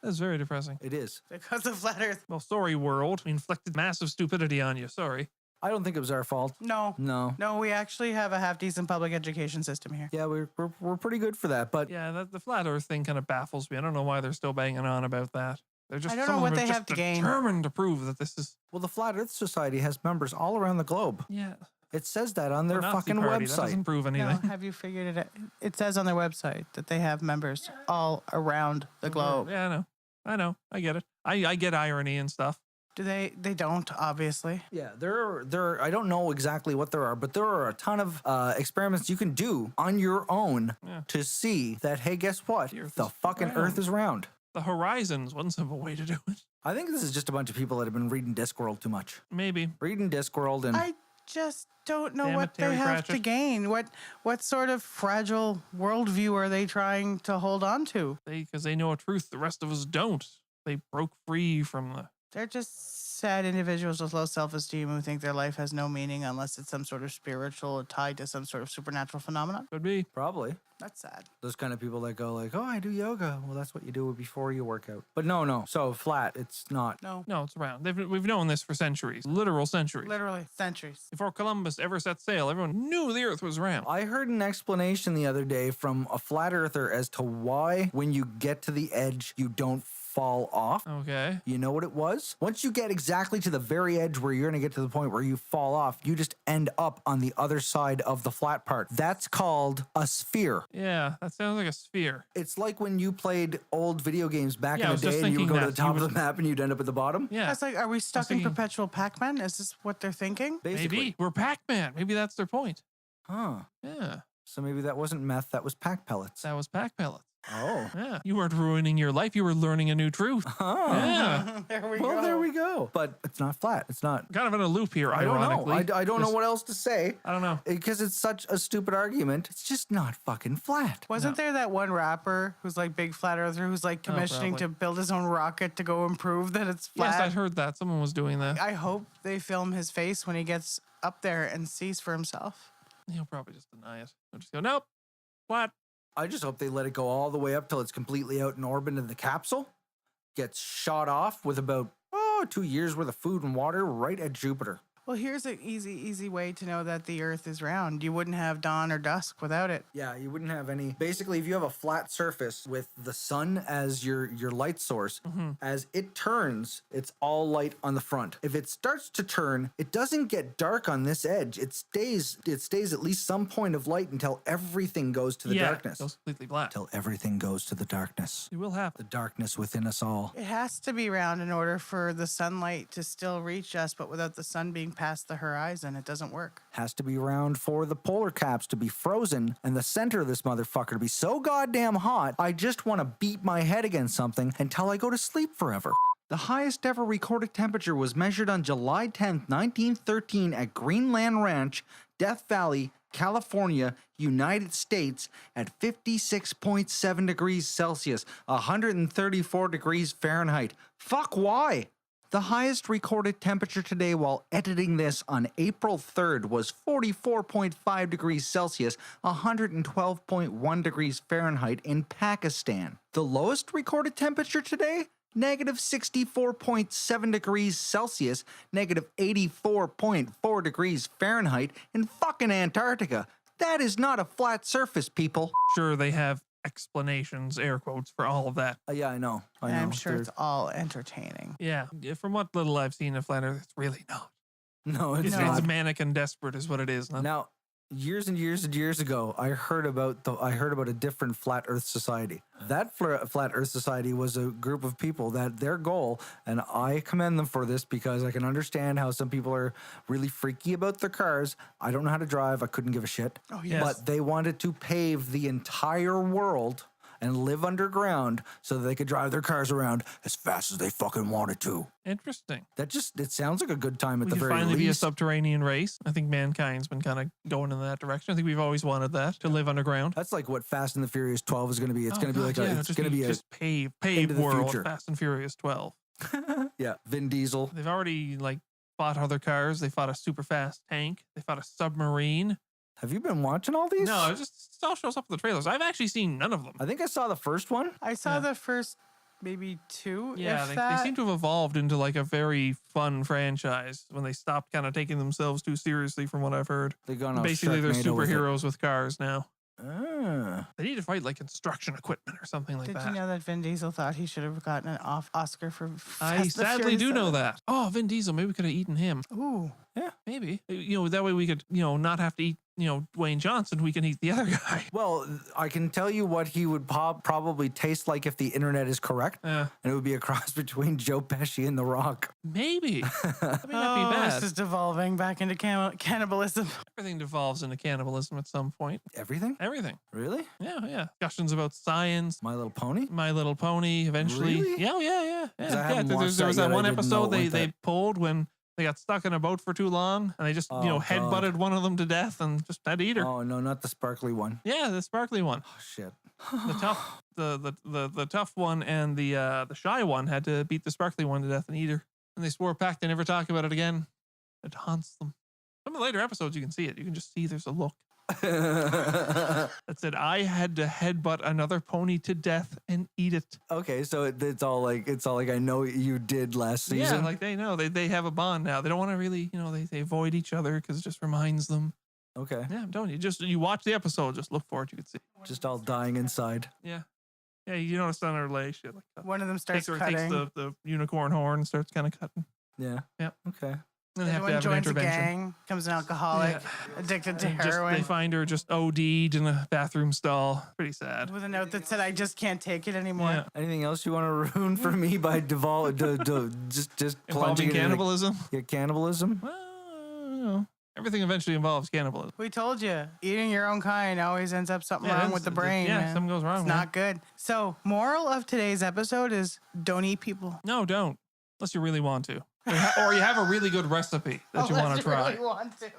That's very depressing. It is. Because of flat Earth. Well, sorry, world. We inflicted massive stupidity on you. Sorry. I don't think it was our fault. No. No. No, we actually have a half decent public education system here. Yeah, we're pretty good for that, but Yeah, the flat Earth thing kind of baffles me. I don't know why they're still banging on about that. They're just I don't some know of what them are they just have to gain. determined to prove that this is. well, the Flat Earth Society has members all around the globe. Yeah. It says that on the their Nazi fucking party. That website. doesn't prove No, anything. have you figured it out? It says on their website that they have members all around the globe. Yeah, I know. I know. I get it. I get irony and stuff. Do they? They don't, obviously. Yeah, there are, I don't know exactly what there are, but there are a ton of experiments you can do on your own Yeah. to see that, hey, guess what? The Earth The is fucking Earth round. is round. The horizon's one simple way to do it. I think this is just a bunch of people that have been reading Discworld too much. Maybe. Reading Discworld and I just don't know Damn what it, Terry they have to Pratchett. gain. What sort of fragile worldview are they trying to hold on to? Because they know a truth the rest of us don't. They broke free from the. They're just sad individuals with low self-esteem who think their life has no meaning unless it's some sort of spiritual or tied to some sort of supernatural phenomenon. Could be. probably That's sad. those kind of people that go like, oh, I do yoga. Well, that's what you do before you work out. But no. So flat, it's not. No, No, it's round. We've known this for centuries. Literal centuries. literally centuries. Before Columbus ever set sail, everyone knew the Earth was round. I heard an explanation the other day from a flat earther as to why when you get to the edge, you don't fall off. Okay. You know what it was? Once you get exactly to the very edge where you're going to get to the point where you fall off, you just end up on the other side of the flat part. That's called a sphere. Yeah, that sounds like a sphere. It's like when you played old video games back Yeah, I in was the just day and you would thinking go to the that you top of would- the map and you'd end up at the bottom. Yeah. That's like, are we stuck in thinking- perpetual Pac-Man? Is this what they're thinking? Basically. Maybe we're Pac-Man. Maybe that's their point. Huh. Yeah, So maybe that wasn't meth, that was pack pellets. that was Pac pellets. Oh. Yeah, you weren't ruining your life. You were learning a new truth. Oh. Yeah, There we Well, go. there we go. But it's not flat. It's not. kind of in a loop here. I don't know. Ironically, I don't know Just- what else to say I don't know. because it's such a stupid argument. It's just not fucking flat. Wasn't there that one rapper who's like big flat earther who's like commissioning probably. to build his own rocket to go improve that it's Yes, flat? I heard that someone was doing that. I hope they film his face when he gets up there and sees for himself. He'll probably just deny it. He'll just go, nope, flat. I just hope they let it go all the way up till it's completely out in orbit in the capsule, gets shot off with about 2 years worth of food and water right at Jupiter. Well, here's an easy way to know that the Earth is round. You wouldn't have dawn or dusk without it. Yeah, you wouldn't have any. Basically, if you have a flat surface with the sun as your light source, as it turns, it's all light on the front. If it starts to turn, it doesn't get dark on this edge. It stays at least some point of light until everything goes to the Yeah, darkness. it goes completely black. Until everything goes to the darkness. It will The happen. darkness within us all. It has to be round in order for the sunlight to still reach us, but without the sun being past the horizon, it doesn't work. Has to be round for the polar caps to be frozen and the center of this motherfucker to be so goddamn hot, I just want to beat my head against something until I go to sleep forever. The highest ever recorded temperature was measured on July 10th, 1913 at Greenland Ranch, Death Valley, California, United States at 56.7 degrees Celsius, 134 degrees Fahrenheit. Fuck, why? The highest recorded temperature today while editing this on April 3rd was 44.5 degrees Celsius, 112.1 degrees Fahrenheit in Pakistan. The lowest recorded temperature today? Negative 64.7 degrees Celsius, negative 84.4 degrees Fahrenheit in fucking Antarctica. That is not a flat surface, people. Sure, they have explanations, air quotes, for all of that. Yeah, I know. I And know. I'm sure it's all entertaining. Yeah, from what little I've seen of Flat Earth, it's really not. No, it's It's, not. it's manic and desperate, is what it is. Not, Now, years and years and years ago, I heard about a different flat Earth society. That flat Earth society was a group of people that their goal, and I commend them for this because I can understand how some people are really freaky about their cars. I don't know how to drive. I couldn't give a shit. Oh, yes. But they wanted to pave the entire world and live underground so that they could drive their cars around as fast as they fucking wanted to. interesting. It sounds like a good time at We the could very finally be a least. subterranean race. I think mankind's been kind of going in that direction. I think we've always wanted that, to live underground. That's like what Fast and the Furious 12 is going to be. It's Oh, going to be God, like yeah, it's just going to be a just paved into the world. future. Fast and Furious 12. yeah, Vin Diesel. They've already like fought other cars. They fought a super fast tank. They fought a submarine. Have you been watching all these? No, it just all shows up in the trailers. I've actually seen none of them. I think I saw the first one. I saw Yeah. the first maybe two. Yeah, if they that. seem to have evolved into like a very fun franchise when they stopped kind of taking themselves too seriously, from what I've heard. They gone off Basically, they're Sharknado with it. superheroes with cars now. Ah. They need to fight like construction equipment or something like Did that. you know that Vin Diesel thought he should have gotten an Oscar for I Fast and sadly Furious do know 7? that. Oh, Vin Diesel. Maybe we could have eaten him. Ooh. Maybe. That way we could, not have to eat, Dwayne Johnson. We can eat the other guy. Well, I can tell you what he would probably taste like if the internet is correct, and it would be a cross between Joe Pesci and The Rock. Maybe. That may not Oh, be bad. this is devolving back into cannibalism. Everything devolves into cannibalism at some point. Everything? Everything. Really? Yeah. Discussions about science. My Little Pony? My Little Pony. Eventually. Really? Yeah. 'Cause I haven't watched There was that that yet. I one didn't know episode it they went they that- pulled when they got stuck in a boat for too long, and they just Oh, head God. butted one of them to death and just had to eat her. Oh no, not the sparkly one. Yeah, the sparkly one. Oh shit. The tough the tough one and the shy one had to beat the sparkly one to death and eat her. And they swore a pact they never talk about it again. It haunts them. Some of the later episodes you can see it. You can just see there's a look that said, I had to headbutt another pony to death and eat it. Okay, so it's all like I know what you did last season. Yeah, like they know. They have a bond now. They don't want to really, they avoid each other because it just reminds them. Okay, Yeah, I'm telling you. You watch the episode, just look for it. You can see. just all dying inside. Yeah. Yeah, you noticed on her leg, she like One of them starts takes cutting. the unicorn horn and starts kind of cutting. Yeah. Yep. Okay. And they have to Everyone have an joins a intervention. gang, becomes an alcoholic, Yeah. addicted to And just, heroin. they find her just OD'd in a bathroom stall. Pretty sad. With a note that said, "I just can't take it anymore." Yeah. Anything else you want to ruin for me by just plunging Involving into cannibalism. cannibalism? Well, I don't know. Everything eventually involves cannibalism. We told you, eating your own kind always ends up something Yeah, wrong with the brain. Yeah, man. something goes wrong. It's man. not good. So, moral of today's episode is don't eat people. No, don't. Unless you really want to. Or you have a really good recipe that you want to try. Really want to.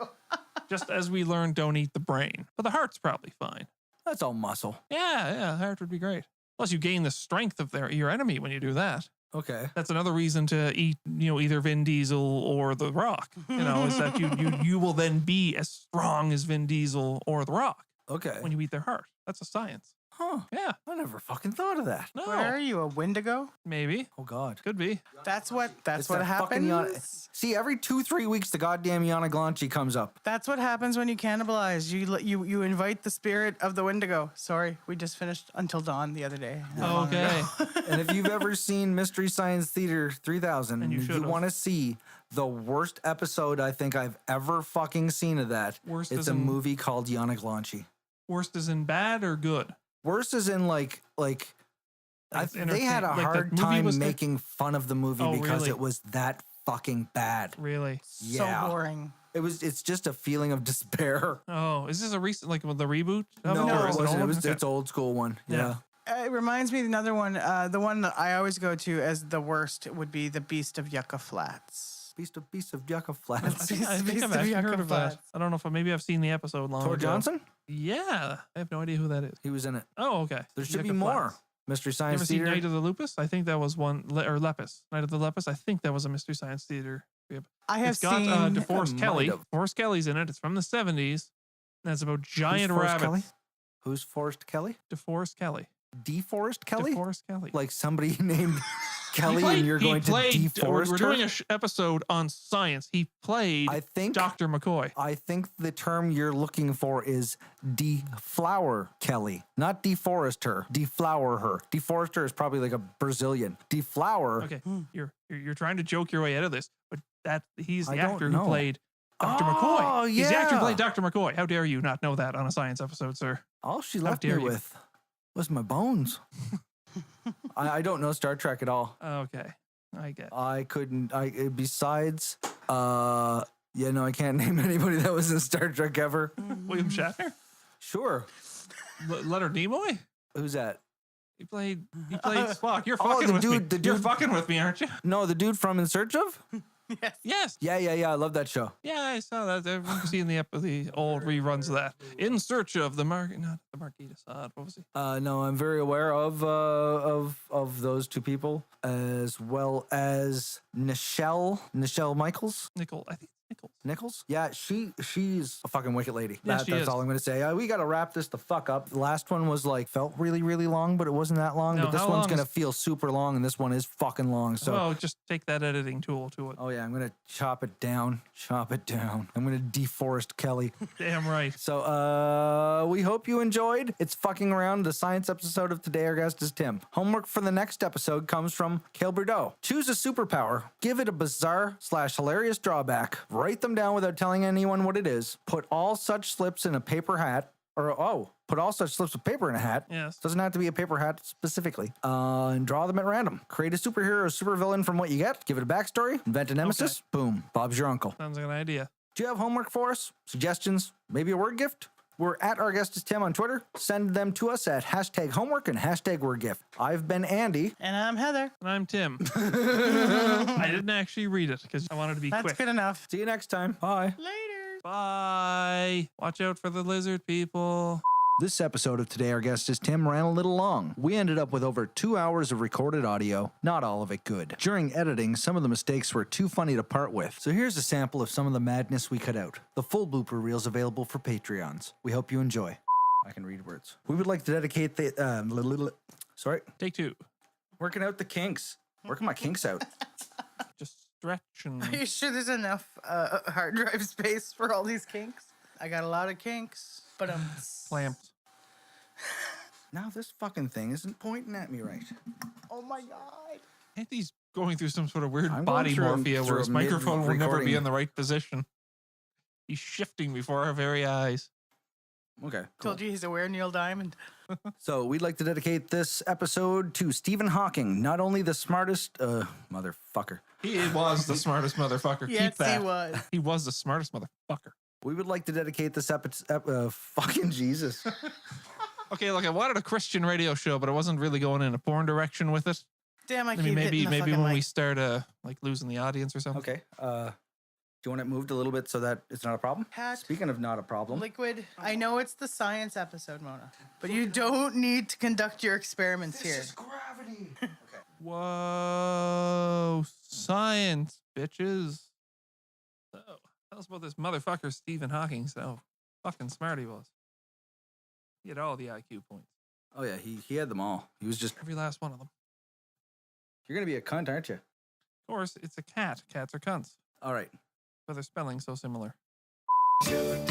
Just as we learned, don't eat the brain. But the heart's probably fine. That's all muscle. Yeah, the heart would be great. Plus, you gain the strength of your enemy when you do that. Okay. That's another reason to eat, either Vin Diesel or The Rock. Is that you will then be as strong as Vin Diesel or The Rock Okay. when you eat their heart. That's a science. Huh. Yeah, I never fucking thought of that. no, What are you, a Wendigo? maybe, Oh God. could be. That's what It's that fucking happens. See, every 2-3 weeks, the goddamn Yana Glanchi comes up. That's what happens when you cannibalize. You invite the spirit of the Wendigo. Sorry, we just finished Until Dawn the other day. not long ago. Okay. And if you've ever seen Mystery Science Theater 3000, And you you should've. want to see the worst episode I think I've ever fucking seen of that. Worst It's as a in- movie called Yana Glanchi. Worst is in bad or good? Worst is in like It's they had a like the hard movie time was making fun of the movie Oh, because really? it was that fucking bad. Really? Yeah. So boring. It's just a feeling of despair. Oh, is this a recent like the reboot? of No, it, or it is an wasn't. old one? Okay. It's old school one. Yeah. Yeah. It reminds me of another one. The one that I always go to as the worst would be The Beast of Yucca Flats. Beast of Yucca I Flats. think I've Beast of actually Yucca heard of that. Flats. I don't know if maybe I've seen the episode long Tor ago. Johnson? Yeah, I have no idea who that is. He was in it. Oh, okay. There should be Yucca more. Flats. Mystery You Science ever seen Theater. Night of the Lupus? I think that was one, or Lepus. Night of the Lepus. I think that was a Mystery Science Theater. I have It's got seen. DeForest might Kelly. have. DeForest Kelly's in it. It's from the 70s. And it's about giant Forrest rabbits. Kelly? Who's Forrest Kelly? DeForest Kelly. DeForest Kelly? DeForest Kelly. Like somebody named Kelly He played- and you're he going played- to deforest We're her? doing an episode on science. He played I think Dr. McCoy. I think the term you're looking for is deflower Kelly, not deforest her. Deflower her. Deforest her is probably like a Brazilian. Deflower. Okay, you're trying to joke your way out of this, but he's I the don't actor know. who played Dr. Oh, McCoy. He's the actor who yeah. played Dr. McCoy. How dare you not know that on a science episode, sir? All she left me dare you. with was my bones. I don't know Star Trek at all. Okay, I get. I couldn't. Besides, I can't name anybody that was in Star Trek ever. William Shatner, Sure. Leonard Nimoy. Who's that? He played Spock. You're Oh, fucking the with me. dude- the You're dude- fucking with me, aren't you? No, the dude from In Search of? Yes. Yeah. I love that show. Yeah, I saw that. I've seen the old reruns of that. In Search of the Marquis de Sade. What was he? No, I'm very aware of those two people, as well as Nichelle Michaels. Nicole. I think it's Nichols. Nichols? Yeah, she's a fucking wicked lady. Yeah, she That's is. all I'm gonna say. We gotta wrap this the fuck up. The last one was felt really, really long, but it wasn't that long. No, but this how one's long gonna is- feel super long, and this one is fucking long. So Oh, just take that editing tool to it. oh yeah, I'm gonna chop it down. I'm gonna deforest Kelly. Damn right. So we hope you enjoyed. It's fucking around the science episode of today. Our guest is Tim. Homework for the next episode comes from Kale Bordeaux. Choose a superpower. Give it a bizarre/hilarious drawback. Write them down without telling anyone what it is. Put all such slips in a paper hat. Put all such slips of paper in a hat. Yes. Doesn't have to be a paper hat specifically. And draw them at random. Create a superhero or supervillain from what you get. Give it a backstory. Invent a nemesis. Boom. Bob's your uncle. Sounds like an idea. Do you have homework for us? Suggestions? Maybe a word gift? We're at Our Guest is Tim on Twitter. Send them to us at #homework and #wordgift. I've been Andy. And I'm Heather. And I'm Tim. I didn't actually read it because I wanted to be That's quick. good enough. See you next time. Bye. Later. Bye. Watch out for the lizard people. This episode of Today Our Guest is Tim ran a little long. We ended up with over 2 hours of recorded audio, not all of it good. During editing, some of the mistakes were too funny to part with. So here's a sample of some of the madness we cut out. The full blooper reel's available for Patreons. We hope you enjoy. I can read words. We would like to dedicate the... Sorry. Take two. Working out the kinks. Working my kinks out. Just stretch and Are you sure there's enough hard drive space for all these kinks? I got a lot of kinks, but I'm clamped. Now this fucking thing isn't pointing at me right. Oh my god. Anthony's going through some sort of weird I'm body going morphia through where a his microphone will never be mid-recording. in the right position. He's shifting before our very eyes. Okay. Told you he's aware, Neil Diamond. So we'd like to dedicate this episode to Stephen Hawking, not only the smartest motherfucker. He was the smartest motherfucker. Yes, Keep that. he was. He was the smartest motherfucker. We would like to dedicate this episode. Fucking Jesus. Okay, look, I wanted a Christian radio show, but I wasn't really going in a porn direction with it. Damn, I I keep mean, maybe hitting the maybe fucking when we mic. start like losing the audience or something. Okay. Do you want it moved a little bit so that it's not a problem? Pat, Speaking of not a problem. Liquid, I know it's the science episode, Mona, but you don't need to conduct your experiments here. gravity. Whoa, science, bitches. So, tell us about this motherfucker, Stephen Hawking. So fucking smart he was. He had all the IQ points, Oh yeah, he had them all. He was just. every last one of them. You're gonna be a cunt, aren't you? Of course, it's a cat. Cats are cunts, All right. but their spelling so similar. Should